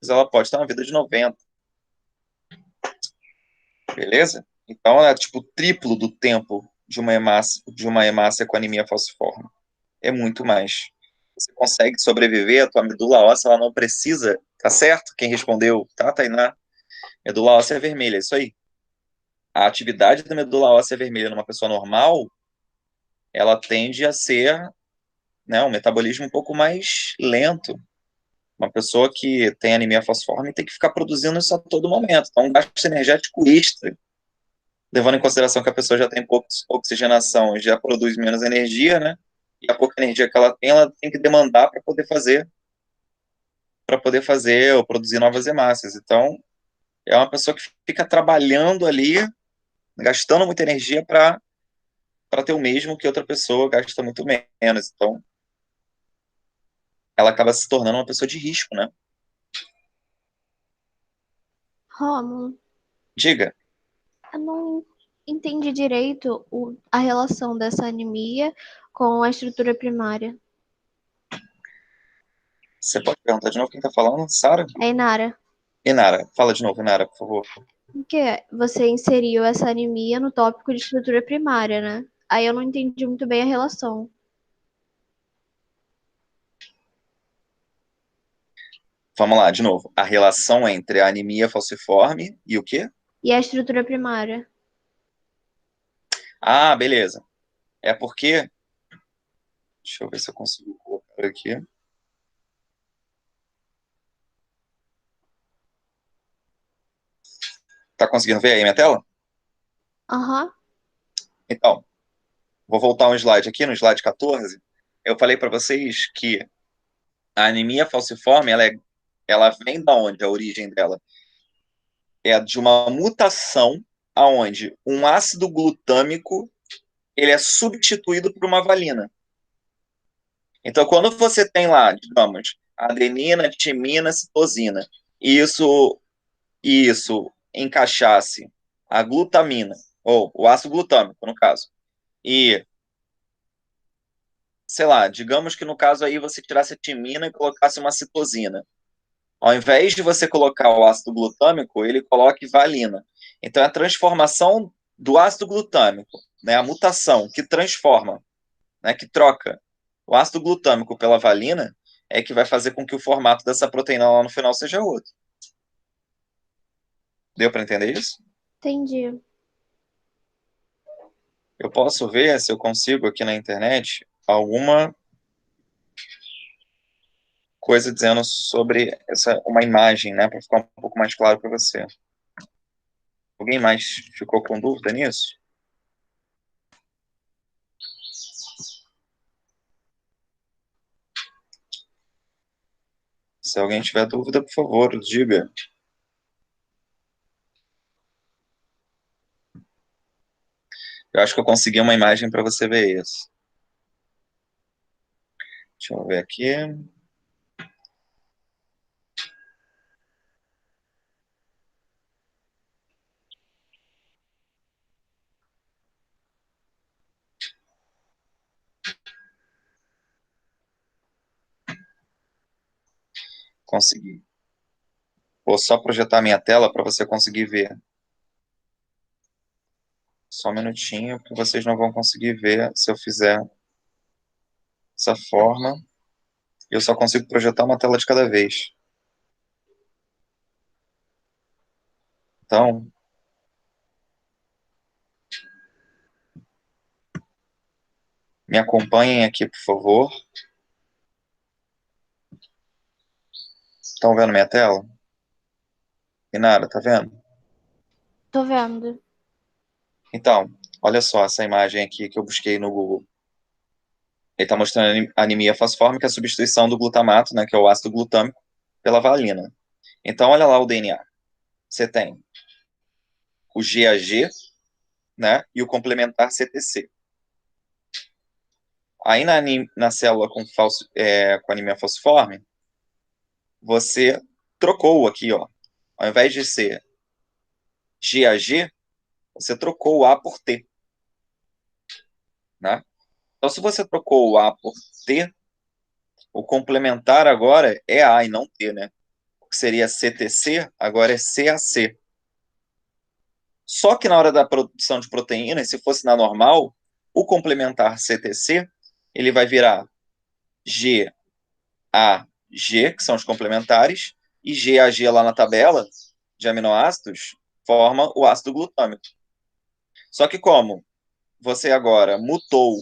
mas ela pode ter uma vida de 90. Beleza? Então, é tipo o triplo do tempo de uma hemácia com anemia falciforme. É muito mais. Você consegue sobreviver, a tua medula óssea ela não precisa, tá certo? Quem respondeu, tá, Tainá? Medula óssea vermelha, é isso aí. A atividade da medula óssea vermelha numa pessoa normal, ela tende a ser, né, um metabolismo um pouco mais lento. Uma pessoa que tem anemia falciforme tem que ficar produzindo isso a todo momento. Então, um gasto energético extra, levando em consideração que a pessoa já tem pouca oxigenação e já produz menos energia, né? E a pouca energia que ela tem que demandar para poder fazer ou produzir novas hemácias. Então, é uma pessoa que fica trabalhando ali, gastando muita energia para ter o mesmo que outra pessoa gasta muito menos. Então, ela acaba se tornando uma pessoa de risco, né? Rômulo, Diga, eu não entendi direito a relação dessa anemia com a estrutura primária. você pode perguntar de novo quem está falando? Sara? É, Inara, Inara, fala de novo, Inara, por favor. por que você inseriu essa anemia no tópico de estrutura primária, né? Aí eu não entendi muito bem a relação. Vamos lá, de novo. A relação entre a anemia falciforme e o quê? E a estrutura primária? Ah, beleza. É porque. Deixa eu ver se eu consigo colocar aqui. Tá conseguindo ver aí minha tela? Aham, Então, vou voltar um slide aqui, no slide 14. Eu falei para vocês que a anemia falciforme, ela vem da onde? A origem dela é de uma mutação aonde um ácido glutâmico ele é substituído por uma valina. Então, quando você tem lá, digamos, adenina, timina, citosina, e isso encaixasse a glutamina, ou o ácido glutâmico, no caso, e, sei lá, digamos que no caso aí você tirasse a timina e colocasse uma citosina. Ao invés de você colocar o ácido glutâmico, ele coloca valina. Então, é a transformação do ácido glutâmico, né, a mutação que transforma, né, que troca o ácido glutâmico pela valina, é que vai fazer com que o formato dessa proteína lá no final seja outro. Deu para entender isso? entendi. Eu posso ver se eu consigo aqui na internet alguma coisa dizendo sobre uma imagem, né, para ficar um pouco mais claro para você. Alguém mais ficou com dúvida nisso? Se alguém tiver dúvida, por favor, diga. Eu acho que eu consegui uma imagem para você ver isso. Deixa eu ver aqui. Consegui. Vou só projetar minha tela para você conseguir ver. Só um minutinho, porque vocês não vão conseguir ver se eu fizer dessa forma. Eu só consigo projetar uma tela de cada vez. Então, me acompanhem aqui, por favor. Estão vendo minha tela? Inara, tá vendo? Tô vendo. Então, olha só essa imagem aqui que eu busquei no Google. Ele está mostrando anemia falciforme, a substituição do glutamato, né, que é o ácido glutâmico, pela valina. Então, olha lá o DNA. Você tem o GAG, né, e o complementar CTC. Aí na célula com anemia falciforme, você trocou aqui, ó. Ao invés de ser GAG, você trocou o A por T, né? Então, se você trocou o A por T, o complementar agora é A e não T, né? O que seria CTC, agora é CAC. Só que na hora da produção de proteínas, se fosse na normal, o complementar CTC, ele vai virar GAG, que são os complementares, e GAG lá na tabela de aminoácidos forma o ácido glutâmico. Só que como você agora mutou,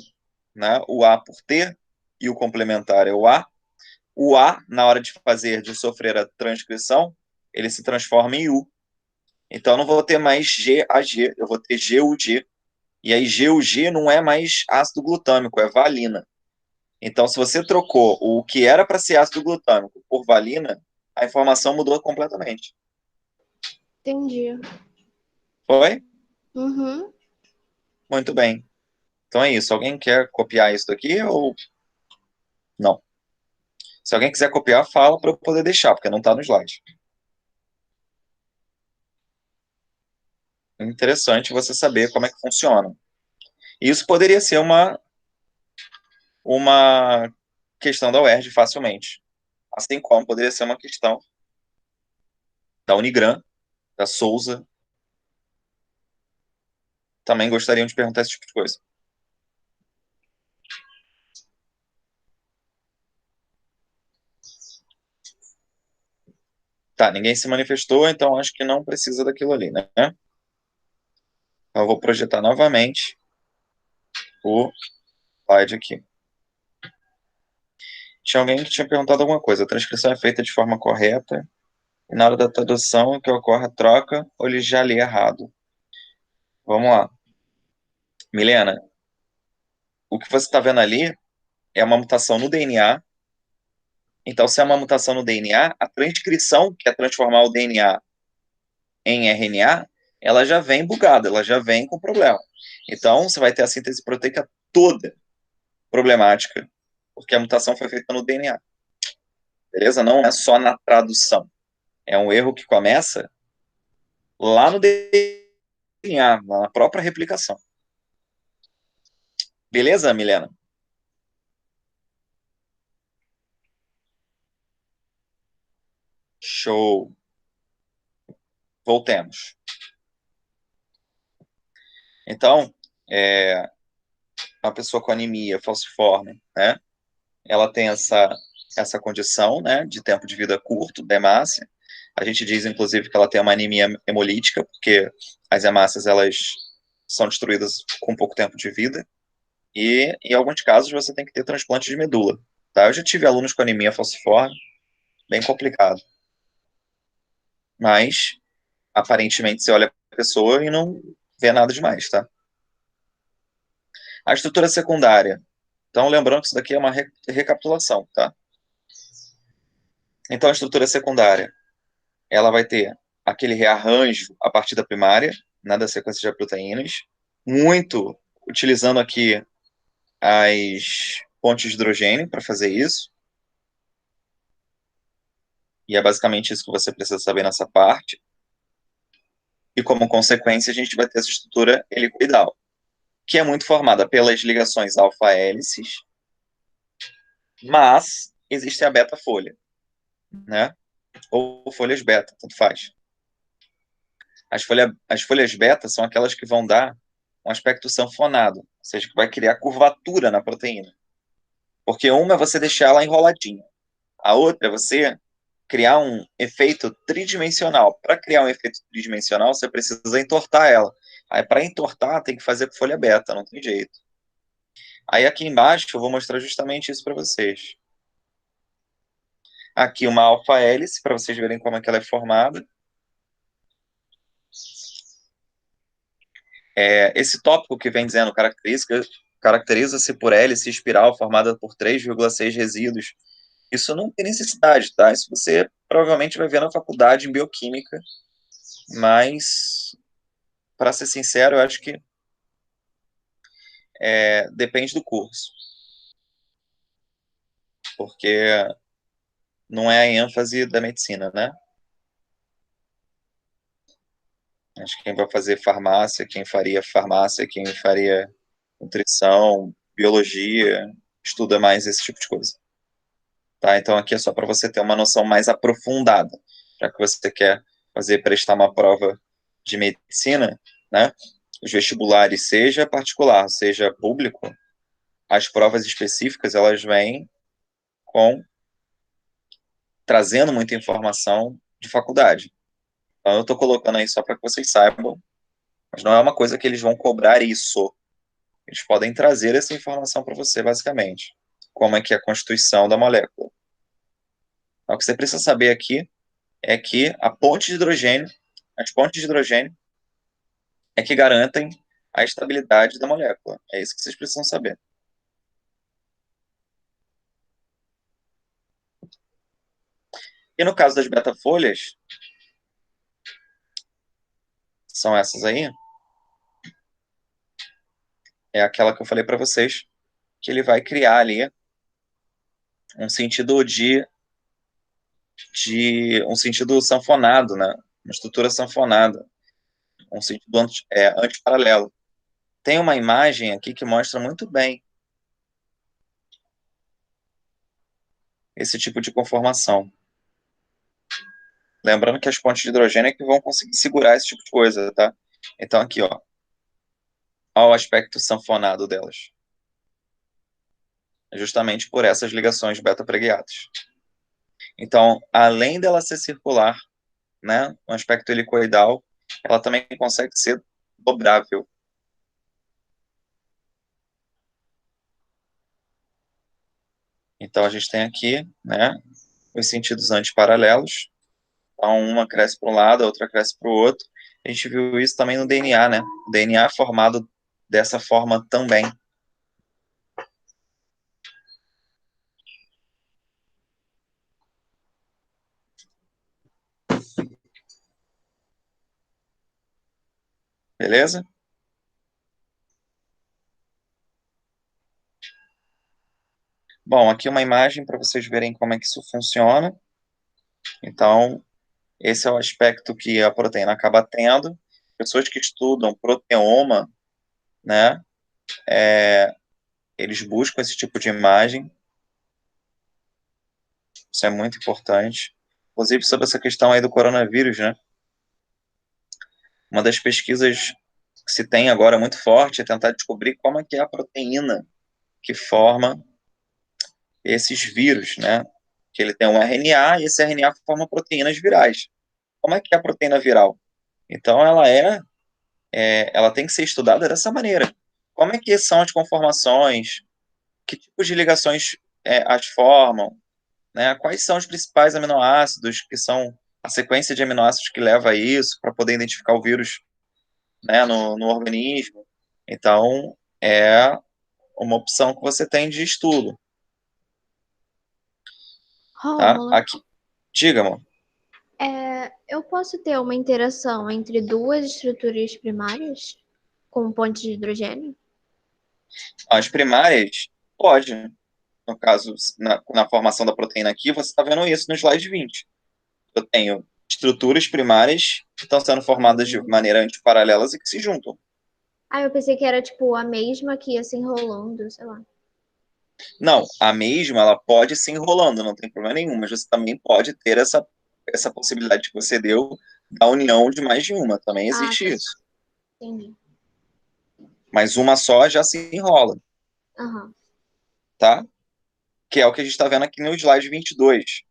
né, o A por T e o complementar é o A, na hora de sofrer a transcrição, ele se transforma em U. Então, eu não vou ter mais GAG, eu vou ter GUG. E aí, GUG não é mais ácido glutâmico, é valina. Então, se você trocou o que era para ser ácido glutâmico por valina, a informação mudou completamente. Entendi. Foi? Uhum. Muito bem. Então é isso. Alguém quer copiar isso daqui ou não? Se alguém quiser copiar, fala para eu poder deixar, porque não está no slide. É interessante você saber como é que funciona. Isso poderia ser uma questão da UERJ facilmente. Assim como poderia ser uma questão da Unigran, da Souza. Também gostariam de perguntar esse tipo de coisa. Tá, ninguém se manifestou, então acho que não precisa daquilo ali, né? Eu vou projetar novamente o slide aqui. Tinha alguém que tinha perguntado alguma coisa. A transcrição é feita de forma correta e na hora da tradução que ocorre a troca ou ele já lê errado. Vamos lá. Milena, o que você está vendo ali é uma mutação no DNA. Então, se é uma mutação no DNA, a transcrição, que é transformar o DNA em RNA, ela já vem bugada, ela já vem com problema. Então, você vai ter a síntese proteica toda problemática, porque a mutação foi feita no DNA. Beleza? Não é só na tradução. É um erro que começa lá no DNA, na própria replicação. Beleza, Milena? Show. Voltemos. Então, uma pessoa com anemia falciforme, né? Ela tem essa condição, né, de tempo de vida curto, da hemácia. A gente diz, inclusive, que ela tem uma anemia hemolítica, porque as hemácias, elas são destruídas com pouco tempo de vida. E, em alguns casos, você tem que ter transplante de medula. Tá? Eu já tive alunos com anemia falciforme, bem complicado. Mas, aparentemente, você olha a pessoa e não vê nada demais, tá? A estrutura secundária. Então, lembrando que isso daqui é uma recapitulação, tá? Então, a estrutura secundária, ela vai ter aquele rearranjo a partir da primária, né, da sequência de proteínas, muito utilizando aqui as pontes de hidrogênio para fazer isso, e é basicamente isso que você precisa saber nessa parte. E como consequência, a gente vai ter essa estrutura helicoidal, que é muito formada pelas ligações alfa-hélices, mas existe a beta-folha, né? Ou folhas beta, tanto faz. As folhas beta são aquelas que vão dar um aspecto sanfonado, ou seja, que vai criar curvatura na proteína. Porque uma é você deixar ela enroladinha, a outra é você criar um efeito tridimensional. Para criar um efeito tridimensional, você precisa entortar ela. Aí, para entortar, tem que fazer com folha beta, não tem jeito. Aí, aqui embaixo, eu vou mostrar justamente isso para vocês. Aqui, uma alfa-hélice, para vocês verem como é que ela é formada. Esse tópico que vem dizendo caracteriza-se por hélice espiral formada por 3,6 resíduos. Isso não tem necessidade, tá? Isso você provavelmente vai ver na faculdade em bioquímica, mas, para ser sincero, eu acho que depende do curso, porque não é a ênfase da medicina, né? Acho que quem vai fazer farmácia, quem faria nutrição, biologia, estuda mais esse tipo de coisa. Tá? Então aqui é só para você ter uma noção mais aprofundada, já que você quer prestar uma prova de medicina, né? Os vestibulares, seja particular, seja público, as provas específicas elas vêm com trazendo muita informação de faculdade. Então eu estou colocando aí só para que vocês saibam, mas não é uma coisa que eles vão cobrar isso. Eles podem trazer essa informação para você, basicamente. Como é que é a constituição da molécula. Então, o que você precisa saber aqui é que as pontes de hidrogênio, é que garantem a estabilidade da molécula. É isso que vocês precisam saber. E no caso das beta-folhas, são essas aí, é aquela que eu falei para vocês, que ele vai criar ali um sentido de um sentido sanfonado, né? Uma estrutura sanfonada, um sentido antiparalelo. Tem uma imagem aqui que mostra muito bem esse tipo de conformação. Lembrando que as pontes de hidrogênio é que vão conseguir segurar esse tipo de coisa, tá? Então aqui, ó, ao aspecto sanfonado delas, justamente por essas ligações beta-preguiatas. Então, além dela ser circular, né, um aspecto helicoidal, ela também consegue ser dobrável. Então, a gente tem aqui, né, os sentidos antiparalelos. Então, uma cresce para um lado, a outra cresce para o outro. A gente viu isso também no DNA, né? O DNA é formado dessa forma também. Beleza? Bom, aqui uma imagem para vocês verem como é que isso funciona. Então, esse é o aspecto que a proteína acaba tendo. Pessoas que estudam proteoma, né, eles buscam esse tipo de imagem. Isso é muito importante. Inclusive, sobre essa questão aí do coronavírus, né? Uma das pesquisas que se tem agora muito forte é tentar descobrir como é que é a proteína que forma esses vírus, né? Que ele tem um RNA e esse RNA forma proteínas virais. Como é que é a proteína viral? Então, ela tem que ser estudada dessa maneira. Como é que são as conformações? Que tipos de ligações as formam? Né? Quais são os principais aminoácidos que são a sequência de aminoácidos que leva a isso para poder identificar o vírus, né, no organismo? Então, é uma opção que você tem de estudo, tá? Rômulo, Aqui. Diga, amor. Eu posso ter uma interação entre duas estruturas primárias com pontes de hidrogênio? As primárias, pode. No caso, na formação da proteína aqui, você está vendo isso no slide 20. Eu tenho estruturas primárias que estão sendo formadas de maneira antiparalelas e que se juntam. Ah, eu pensei que era tipo a mesma que ia se enrolando, sei lá. Não, a mesma, ela pode se enrolando, não tem problema nenhum, mas você também pode ter essa possibilidade que você deu da união de mais de uma, também Ah, existe tá. isso. Entendi. Mas uma só já se enrola, Aham. tá? Que é o que a gente está vendo aqui no slide 22.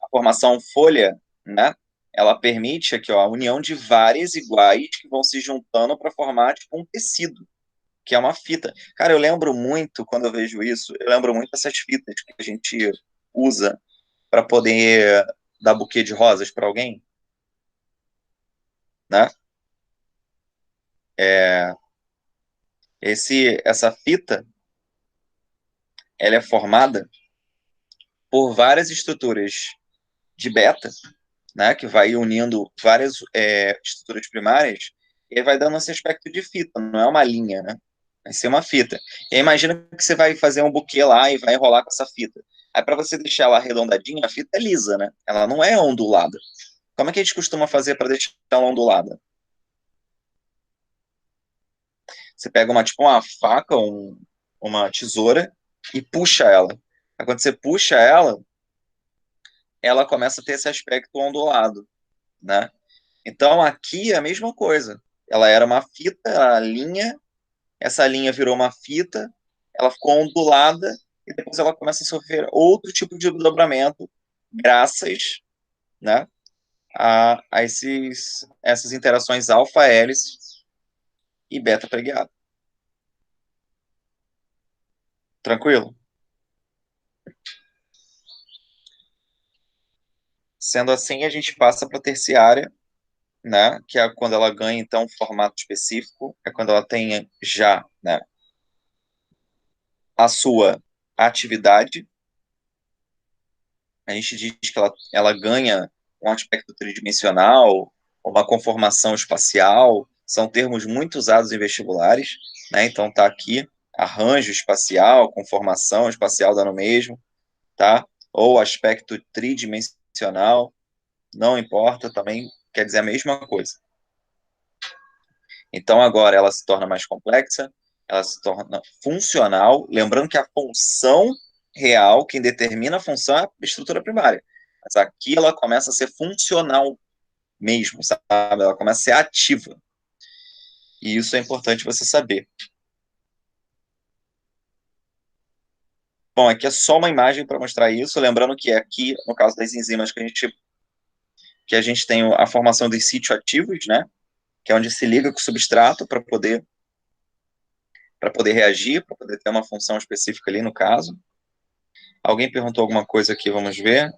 A formação folha, né? Ela permite aqui, ó, a união de várias iguais que vão se juntando para formar tipo, um tecido, que é uma fita. Cara, eu lembro muito, quando eu vejo isso, eu lembro muito dessas fitas que a gente usa para poder dar buquê de rosas para alguém, né? É, essa fita, ela é formada por várias estruturas de beta, né? Que vai unindo várias estruturas primárias e aí vai dando esse aspecto de fita, não é uma linha, né? Vai ser uma fita. E aí imagina que você vai fazer um buquê lá e vai enrolar com essa fita. Aí para você deixar ela arredondadinha, a fita é lisa, né? Ela não é ondulada. Como é que a gente costuma fazer para deixar ela ondulada? Você pega tipo uma faca, uma tesoura e puxa ela. Aí, quando você puxa ela, ela começa a ter esse aspecto ondulado, né? Então aqui é a mesma coisa. Ela era uma fita, a linha, essa linha virou uma fita, ela ficou ondulada e depois ela começa a sofrer outro tipo de dobramento, graças, né, a essas interações alfa-hélice e beta-preguiado. Tranquilo? Sendo assim, a gente passa para a terciária, né, que é quando ela ganha então um formato específico, é quando ela tem já, né, a sua atividade. A gente diz que ela ganha um aspecto tridimensional, uma conformação espacial, são termos muito usados em vestibulares, né? Então tá aqui arranjo espacial, conformação espacial dá no mesmo, tá? Ou aspecto tridimensional, não importa, também quer dizer a mesma coisa. Então agora ela se torna mais complexa, ela se torna funcional, lembrando que a função real, quem determina a função é a estrutura primária. Mas aqui ela começa a ser funcional mesmo, sabe? Ela começa a ser ativa. E isso é importante você saber. Bom, aqui é só uma imagem para mostrar isso, lembrando que aqui, no caso das enzimas, que a gente tem a formação dos sítios ativos, né? Que é onde se liga com o substrato para poder reagir, para poder ter uma função específica ali no caso. Alguém perguntou alguma coisa aqui, vamos ver.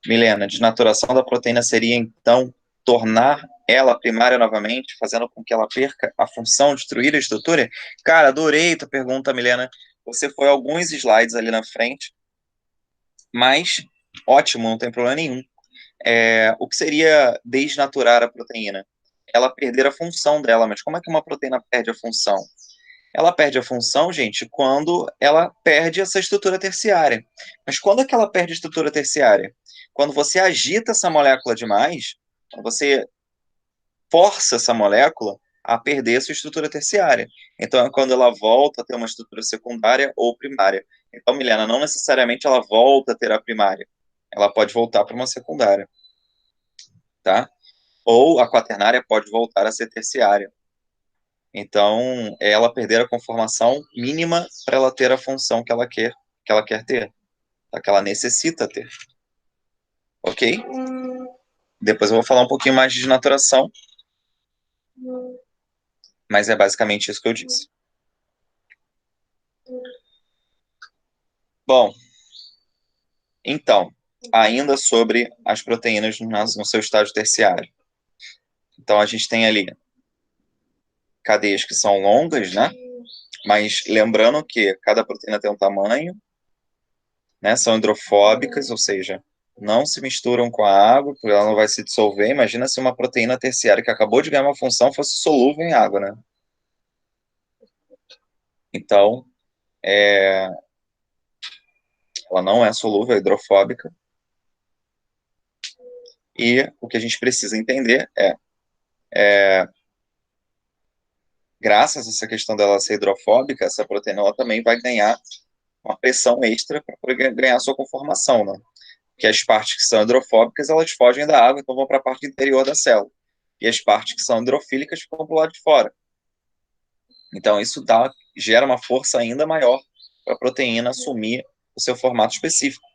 Milena, desnaturação da proteína seria, então, tornar ela primária novamente, fazendo com que ela perca a função, destruir a estrutura? Cara, adorei tua pergunta, Milena. Você foi alguns slides ali na frente, mas ótimo, não tem problema nenhum. O que seria desnaturar a proteína? Ela perder a função dela, mas como é que uma proteína perde a função? Ela perde a função, gente, quando ela perde essa estrutura terciária. Mas quando é que ela perde a estrutura terciária? Quando você agita essa molécula demais, quando você força essa molécula a perder a sua estrutura terciária. Então, é quando ela volta a ter uma estrutura secundária ou primária. Então, Milena, não necessariamente ela volta a ter a primária. Ela pode voltar para uma secundária, tá? Ou a quaternária pode voltar a ser terciária. Então, é ela perder a conformação mínima para ela ter a função que ela quer ter, tá? Que ela necessita ter, ok? Depois eu vou falar um pouquinho mais de desnaturação, mas é basicamente isso que eu disse. Bom, então, ainda sobre as proteínas no seu estágio terciário. Então, a gente tem ali cadeias que são longas, né? Mas lembrando que cada proteína tem um tamanho, né? São hidrofóbicas, ou seja, não se misturam com a água, porque ela não vai se dissolver. Imagina se uma proteína terciária que acabou de ganhar uma função fosse solúvel em água, né? Então, ela não é solúvel, é hidrofóbica. E o que a gente precisa entender graças a essa questão dela ser hidrofóbica, essa proteína ela também vai ganhar uma pressão extra para poder ganhar sua conformação, né? Que as partes que são hidrofóbicas, elas fogem da água, então vão para a parte interior da célula. E as partes que são hidrofílicas ficam para o lado de fora. Então, isso gera uma força ainda maior para a proteína assumir o seu formato específico.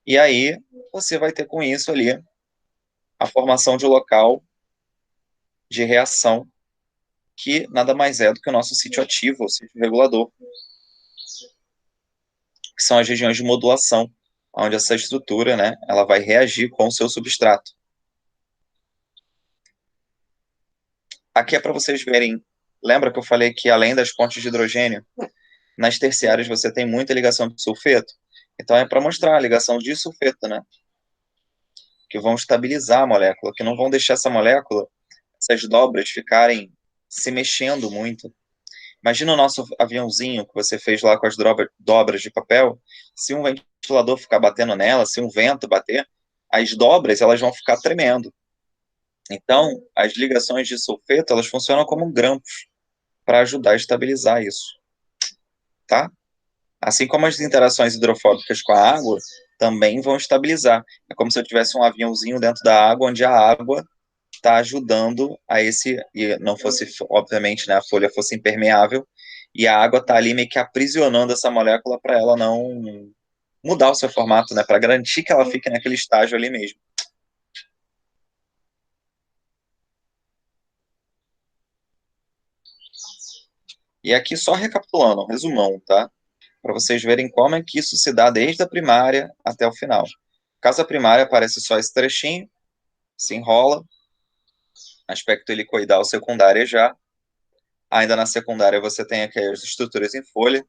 E aí, você vai ter com isso ali a formação de um local de reação, que nada mais é do que o nosso sítio ativo, o sítio regulador, que são as regiões de modulação, onde essa estrutura, né, ela vai reagir com o seu substrato. Aqui é para vocês verem, lembra que eu falei que além das pontes de hidrogênio, nas terciárias você tem muita ligação de sulfeto? Então é para mostrar a ligação de sulfeto, né? Que vão estabilizar a molécula, que não vão deixar essa molécula, essas dobras, ficarem se mexendo muito. Imagina o nosso aviãozinho que você fez lá com as dobras de papel. Se um ventilador ficar batendo nela, se um vento bater, as dobras elas vão ficar tremendo. Então, as ligações de sulfeto elas funcionam como grampos para ajudar a estabilizar isso, tá? Assim como as interações hidrofóbicas com a água também vão estabilizar. É como se eu tivesse um aviãozinho dentro da água, onde a água está ajudando a esse, e não fosse, obviamente, né, a folha fosse impermeável, e a água está ali meio que aprisionando essa molécula para ela não mudar o seu formato, né, para garantir que ela fique naquele estágio ali mesmo. E aqui só recapitulando, um resumão, tá? Para vocês verem como é que isso se dá desde a primária até o final. Caso a primária aparece só esse trechinho, se enrola, aspecto helicoidal secundária já. Ainda na secundária você tem aqui as estruturas em folha.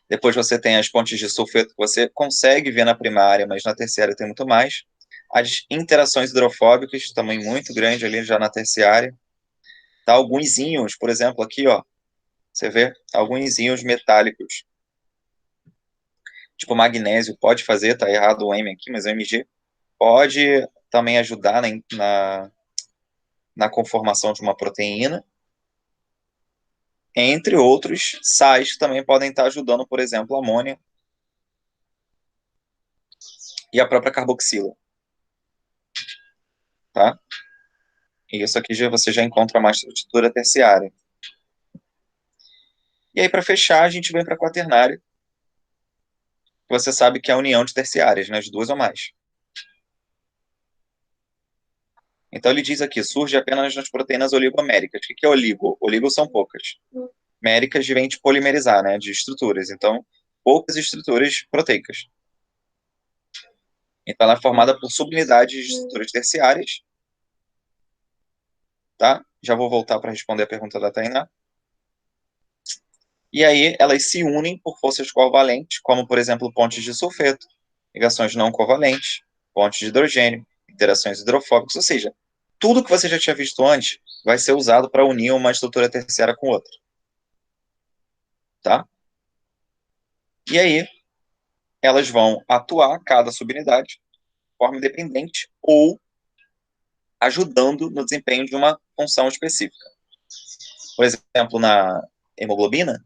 Depois você tem as pontes de sulfeto que você consegue ver na primária, mas na terciária tem muito mais. As interações hidrofóbicas, também muito grande ali já na terciária. Tá, alguns íons, por exemplo, aqui, ó, você vê alguns íons metálicos, tipo magnésio, pode fazer, tá errado o M aqui, mas o Mg pode também ajudar na conformação de uma proteína, entre outros sais que também podem estar ajudando, por exemplo, a amônia e a própria carboxila, tá? E isso aqui você já encontra mais estrutura terciária. E aí, para fechar, a gente vem para a quaternária. Você sabe que é a união de terciárias, né, de duas ou mais. Então, ele diz aqui, surge apenas nas proteínas oligoméricas. O que é oligo? Oligo são poucas. Méricas vem de polimerizar, né, de estruturas. Então, poucas estruturas proteicas. Então, ela é formada por subunidades de estruturas terciárias. Tá? Já vou voltar para responder a pergunta da Tainá. E aí, elas se unem por forças covalentes, como, por exemplo, pontes de sulfeto, ligações não covalentes, pontes de hidrogênio, interações hidrofóbicas, ou seja, tudo que você já tinha visto antes vai ser usado para unir uma estrutura terciária com outra. Tá? E aí, elas vão atuar, cada subunidade, de forma independente ou ajudando no desempenho de uma função específica. Por exemplo, na hemoglobina,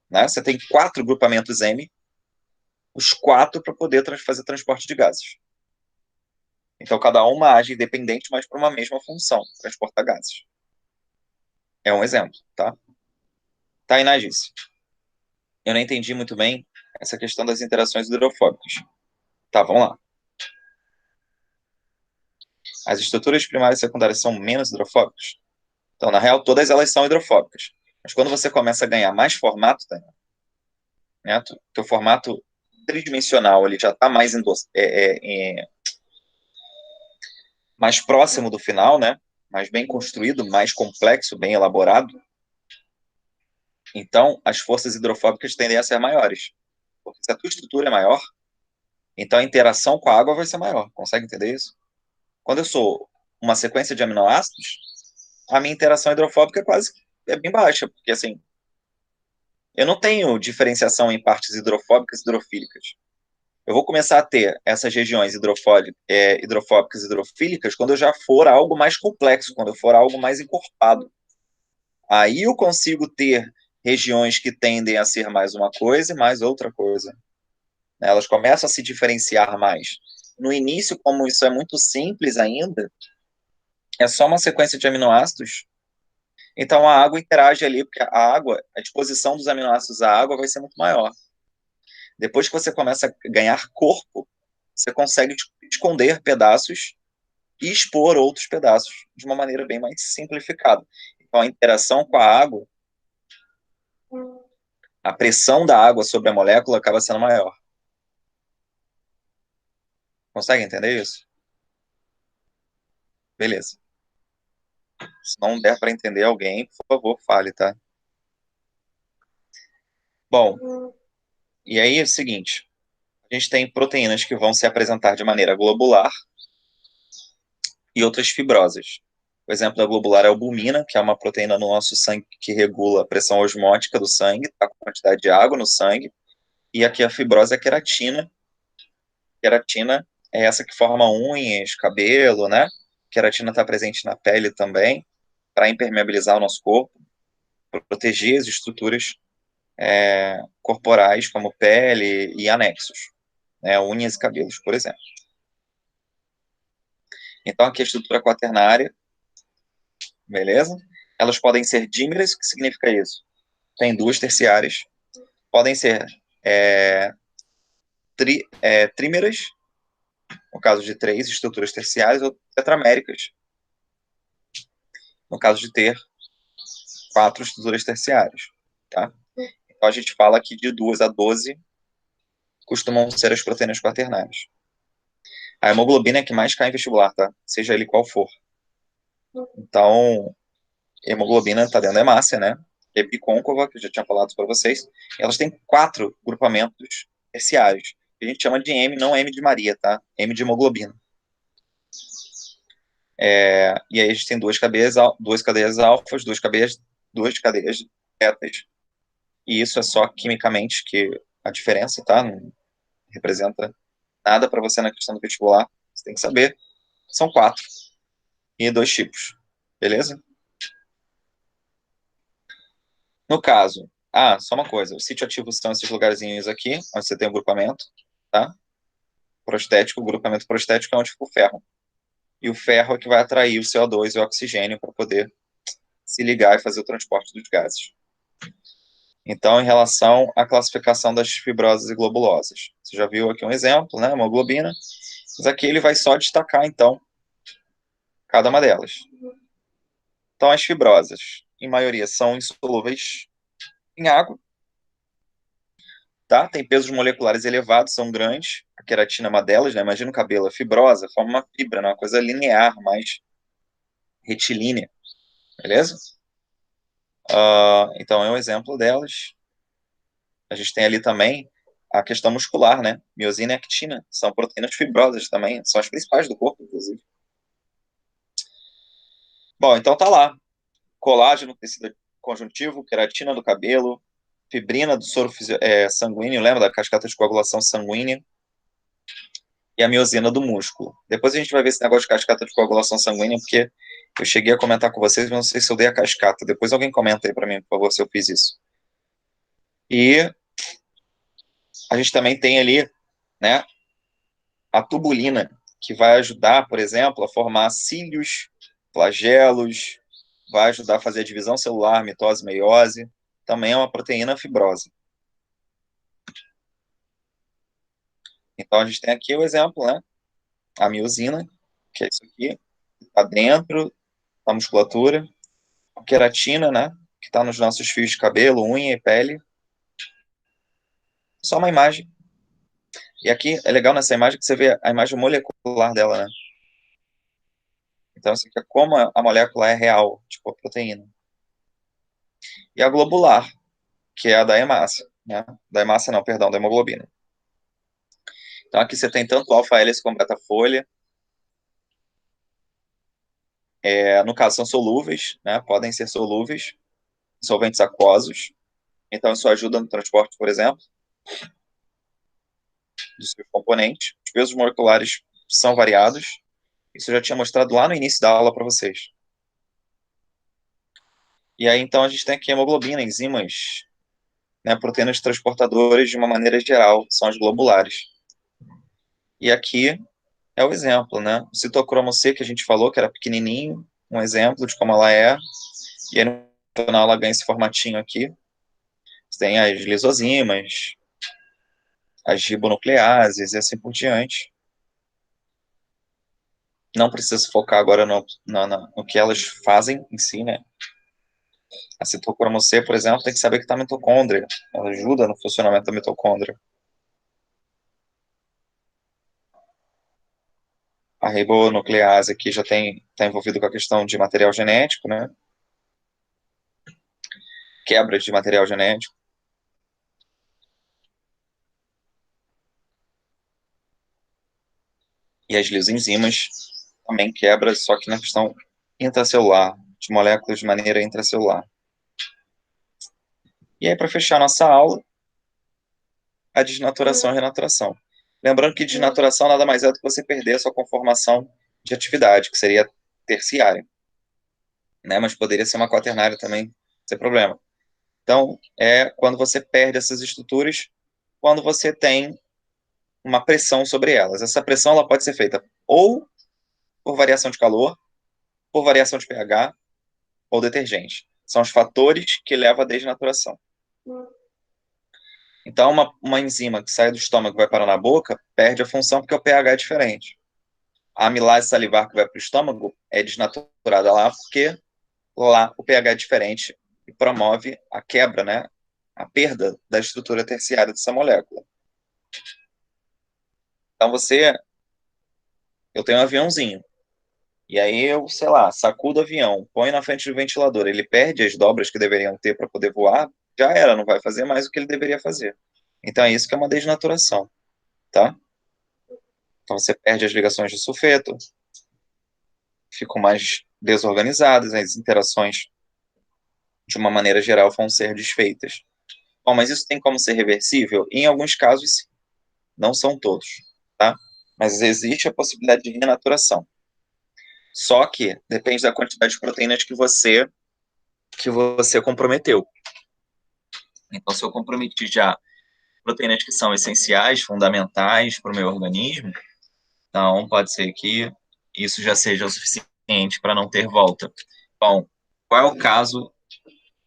né, você tem 4 grupamentos M, os 4 para poder fazer transporte de gases. Então, cada uma age independente, mas para uma mesma função, transportar gases. É um exemplo, tá? Tainá disse. Eu não entendi muito bem essa questão das interações hidrofóbicas. Tá, vamos lá. As estruturas primárias e secundárias são menos hidrofóbicas? Então, na real, todas elas são hidrofóbicas. Mas quando você começa a ganhar mais formato, tá, né, teu formato tridimensional ele já está mais próximo do final, né? Mais bem construído, mais complexo, bem elaborado. Então, as forças hidrofóbicas tendem a ser maiores. Porque se a tua estrutura é maior, então a interação com a água vai ser maior. Consegue entender isso? Quando eu sou uma sequência de aminoácidos, a minha interação hidrofóbica é bem baixa, porque assim, eu não tenho diferenciação em partes hidrofóbicas e hidrofílicas. Eu vou começar a ter essas regiões hidrofóbicas e hidrofílicas quando eu já for algo mais complexo, quando eu for algo mais encorpado. Aí eu consigo ter regiões que tendem a ser mais uma coisa e mais outra coisa. Elas começam a se diferenciar mais. No início, como isso é muito simples ainda, é só uma sequência de aminoácidos. Então a água interage ali, porque a água, a exposição dos aminoácidos à água vai ser muito maior. Depois que você começa a ganhar corpo, você consegue esconder pedaços e expor outros pedaços de uma maneira bem mais simplificada. Então a interação com a água, a pressão da água sobre a molécula acaba sendo maior. Consegue entender isso? Beleza. Se não der para entender alguém, por favor, fale, tá? Bom, e aí é o seguinte, a gente tem proteínas que vão se apresentar de maneira globular e outras fibrosas. O exemplo da globular é a albumina, que é uma proteína no nosso sangue que regula a pressão osmótica do sangue, a quantidade de água no sangue. E aqui a fibrose é a queratina. Queratina é essa que forma unhas, cabelo, né? Queratina está presente na pele também, para impermeabilizar o nosso corpo, proteger as estruturas corporais, como pele e anexos, né? Unhas e cabelos, por exemplo. Então, aqui a estrutura quaternária, beleza? Elas podem ser dímeras, o que significa isso? Tem duas terciárias, podem ser trímeras, no caso de três estruturas terciárias, ou tetraméricas, no caso de ter quatro estruturas terciárias, tá? Então a gente fala que de 2 a 12 costumam ser as proteínas quaternárias. A hemoglobina é a que mais cai em vestibular, tá? Seja ele qual for. Então, hemoglobina está dentro da hemácia, né? É bicôncava, que eu já tinha falado para vocês. Elas têm 4 grupamentos terciários. A gente chama de M, não M de Maria, tá? M de hemoglobina. E aí a gente tem duas cadeias alfas, duas cadeias betas. E isso é só quimicamente que a diferença, tá? Não representa nada para você na questão do vestibular. Você tem que saber. São 4 e 2 tipos. Beleza? No caso, só uma coisa. O sítio ativo são esses lugarzinhos aqui, onde você tem o grupamento, tá? Prostético, o grupamento prostético é onde fica o ferro. E o ferro é que vai atrair o CO2 e o oxigênio para poder se ligar e fazer o transporte dos gases. Então, em relação à classificação das fibrosas e globulosas. Você já viu aqui um exemplo, né? Hemoglobina. Mas aqui ele vai só destacar, então, cada uma delas. Então, as fibrosas, em maioria, são insolúveis em água, tá? Tem pesos moleculares elevados, são grandes. A queratina é uma delas, né? Imagina o cabelo, a fibrosa, forma uma fibra, né? Uma coisa linear, mais retilínea, beleza? Então, é um exemplo delas. A gente tem ali também a questão muscular, né? Miosina e actina, são proteínas fibrosas também, são as principais do corpo, inclusive. Bom, então tá lá. Colágeno, tecido conjuntivo, queratina do cabelo, fibrina do soro sanguíneo, lembra da cascata de coagulação sanguínea? E a miosina do músculo. Depois a gente vai ver esse negócio de cascata de coagulação sanguínea, porque eu cheguei a comentar com vocês, mas não sei se eu dei a cascata. Depois alguém comenta aí para mim, por favor, se eu fiz isso. E a gente também tem ali, né, a tubulina, que vai ajudar, por exemplo, a formar cílios, flagelos, vai ajudar a fazer a divisão celular, mitose, meiose. Também é uma proteína fibrosa. Então a gente tem aqui o exemplo, né? A miosina, que é isso aqui, está dentro da musculatura. A queratina, né? Que está nos nossos fios de cabelo, unha e pele. Só uma imagem. E aqui é legal nessa imagem que você vê a imagem molecular dela, né? Então, isso aqui é como a molécula é real, tipo a proteína. E a globular. que é a da hemácia, né? Da hemácia não, perdão, da hemoglobina. Então aqui você tem tanto alfa-hélice como beta-folha. No caso, são solúveis, né? Podem ser solúveis, em solventes aquosos. Então isso ajuda no transporte, por exemplo, dos seus componentes. Os pesos moleculares são variados. Isso eu já tinha mostrado lá no início da aula para vocês. E aí, então, a gente tem aqui hemoglobina, enzimas, né, proteínas transportadoras de uma maneira geral, são as globulares. E aqui é o exemplo, né? O citocromo C que a gente falou, que era pequenininho, um exemplo de como ela é. E aí, no final, ela ganha esse formatinho aqui. Você tem as lisozimas, as ribonucleases e assim por diante. Não precisa se focar agora no que elas fazem em si, né? A citocromo C, por exemplo, tem que saber que está a mitocôndria. Ela ajuda no funcionamento da mitocôndria. A ribonuclease aqui já está envolvido com a questão de material genético, né? Quebra de material genético. E as lisoenzimas também quebra, só que na questão intracelular, de moléculas de maneira intracelular. E aí, para fechar nossa aula, a desnaturação e renaturação. Lembrando que desnaturação nada mais é do que você perder a sua conformação de atividade, que seria terciária, né? Mas poderia ser uma quaternária também, sem problema. Então, é quando você perde essas estruturas, quando você tem uma pressão sobre elas. Essa pressão ela pode ser feita ou por variação de calor, por variação de pH ou detergente. São os fatores que levam à desnaturação. Então, uma enzima que sai do estômago e vai parar na boca, perde a função porque o pH é diferente. A amilase salivar que vai para o estômago é desnaturada lá porque lá o pH é diferente e promove a quebra, né? A perda da estrutura terciária dessa molécula. Então, eu tenho um aviãozinho. E aí eu, sei lá, sacudo o avião, põe na frente do ventilador, ele perde as dobras que deveriam ter para poder voar, já era, não vai fazer mais o que ele deveria fazer. Então é isso que é uma desnaturação, tá? Então você perde as ligações de sulfeto, ficam mais desorganizadas, as interações, de uma maneira geral, vão ser desfeitas. Bom, mas isso tem como ser reversível? Em alguns casos, sim. Não são todos, tá? Mas existe a possibilidade de renaturação. Só que depende da quantidade de proteínas que você comprometeu. Então, se eu comprometi já proteínas que são essenciais, fundamentais para o meu organismo, então pode ser que isso já seja o suficiente para não ter volta. Bom, qual é o caso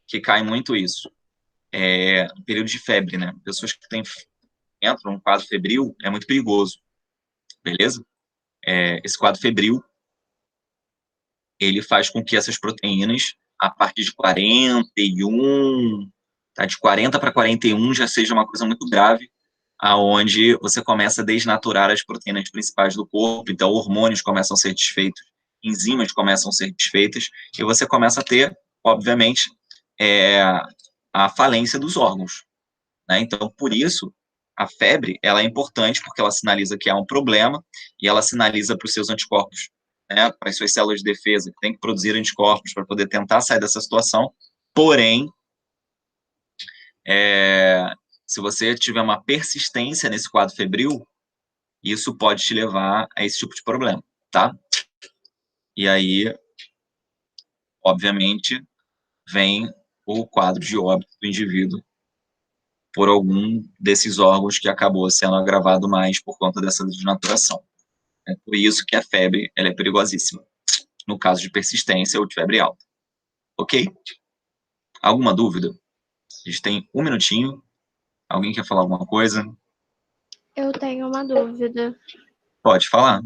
que cai muito isso? Período de febre, né? Pessoas que entram num quadro febril é muito perigoso, beleza? Esse quadro febril, ele faz com que essas proteínas, a partir de 41, tá, de 40 para 41 já seja uma coisa muito grave, aonde você começa a desnaturar as proteínas principais do corpo, então hormônios começam a ser desfeitos, enzimas começam a ser desfeitas, e você começa a ter, obviamente, a falência dos órgãos, né? Então, por isso, a febre, ela é importante, porque ela sinaliza que há um problema, e ela sinaliza para os seus anticorpos, né, para as suas células de defesa, que tem que produzir anticorpos para poder tentar sair dessa situação, porém, se você tiver uma persistência nesse quadro febril, isso pode te levar a esse tipo de problema, tá? E aí, obviamente, vem o quadro de óbito do indivíduo por algum desses órgãos que acabou sendo agravado mais por conta dessa desnaturação. É por isso que a febre ela é perigosíssima, no caso de persistência ou de febre alta. Ok? Alguma dúvida? A gente tem um minutinho. Alguém quer falar alguma coisa? Eu tenho uma dúvida. Pode falar.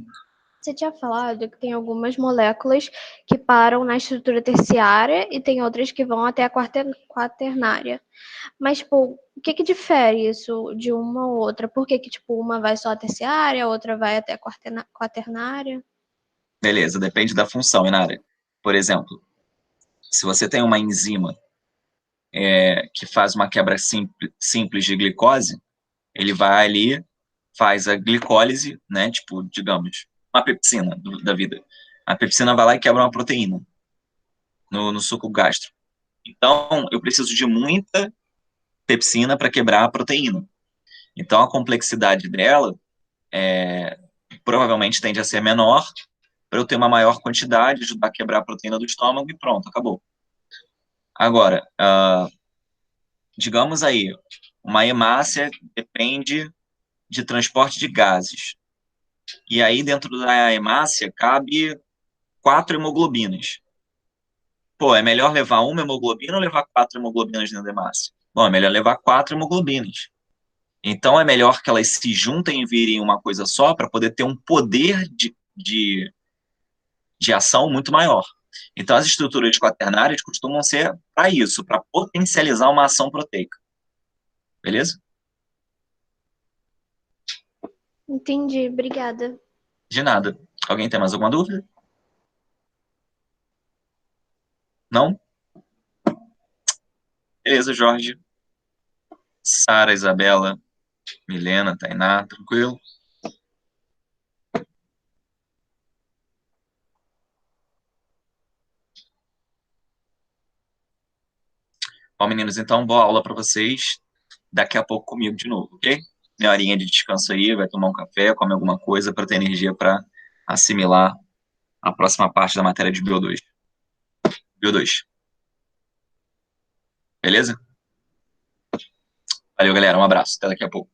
Você tinha falado que tem algumas moléculas que param na estrutura terciária e tem outras que vão até a quaternária. Mas, tipo, o que que difere isso de uma ou outra? Por que que, tipo, uma vai só à terciária, a outra vai até a quaternária? Beleza, depende da função, Inara. Por exemplo, se você tem uma enzima que faz uma quebra simples de glicose, ele vai ali, faz a glicólise, né? Tipo, digamos, uma pepsina da vida. A pepsina vai lá e quebra uma proteína no suco gástrico. Então, eu preciso de muita pepsina para quebrar a proteína. Então, a complexidade dela provavelmente tende a ser menor para eu ter uma maior quantidade, ajudar a quebrar a proteína do estômago e pronto, acabou. Agora, digamos aí, uma hemácia depende de transporte de gases. E aí, dentro da hemácia, cabe 4 hemoglobinas. Pô, é melhor levar uma hemoglobina ou levar 4 hemoglobinas dentro da hemácia? Bom, é melhor levar 4 hemoglobinas. Então, é melhor que elas se juntem e virem uma coisa só para poder ter um poder de ação muito maior. Então, as estruturas quaternárias costumam ser para isso, para potencializar uma ação proteica. Beleza? Entendi, obrigada. De nada. Alguém tem mais alguma dúvida? Não? Beleza, Jorge. Sara, Isabela, Milena, Tainá, tranquilo? Bom, meninos, então, boa aula para vocês. Daqui a pouco comigo de novo, ok? Meia horinha de descanso aí, vai tomar um café, come alguma coisa para ter energia para assimilar a próxima parte da matéria de Bio 2. Bio 2. Beleza? Valeu, galera. Um abraço. Até daqui a pouco.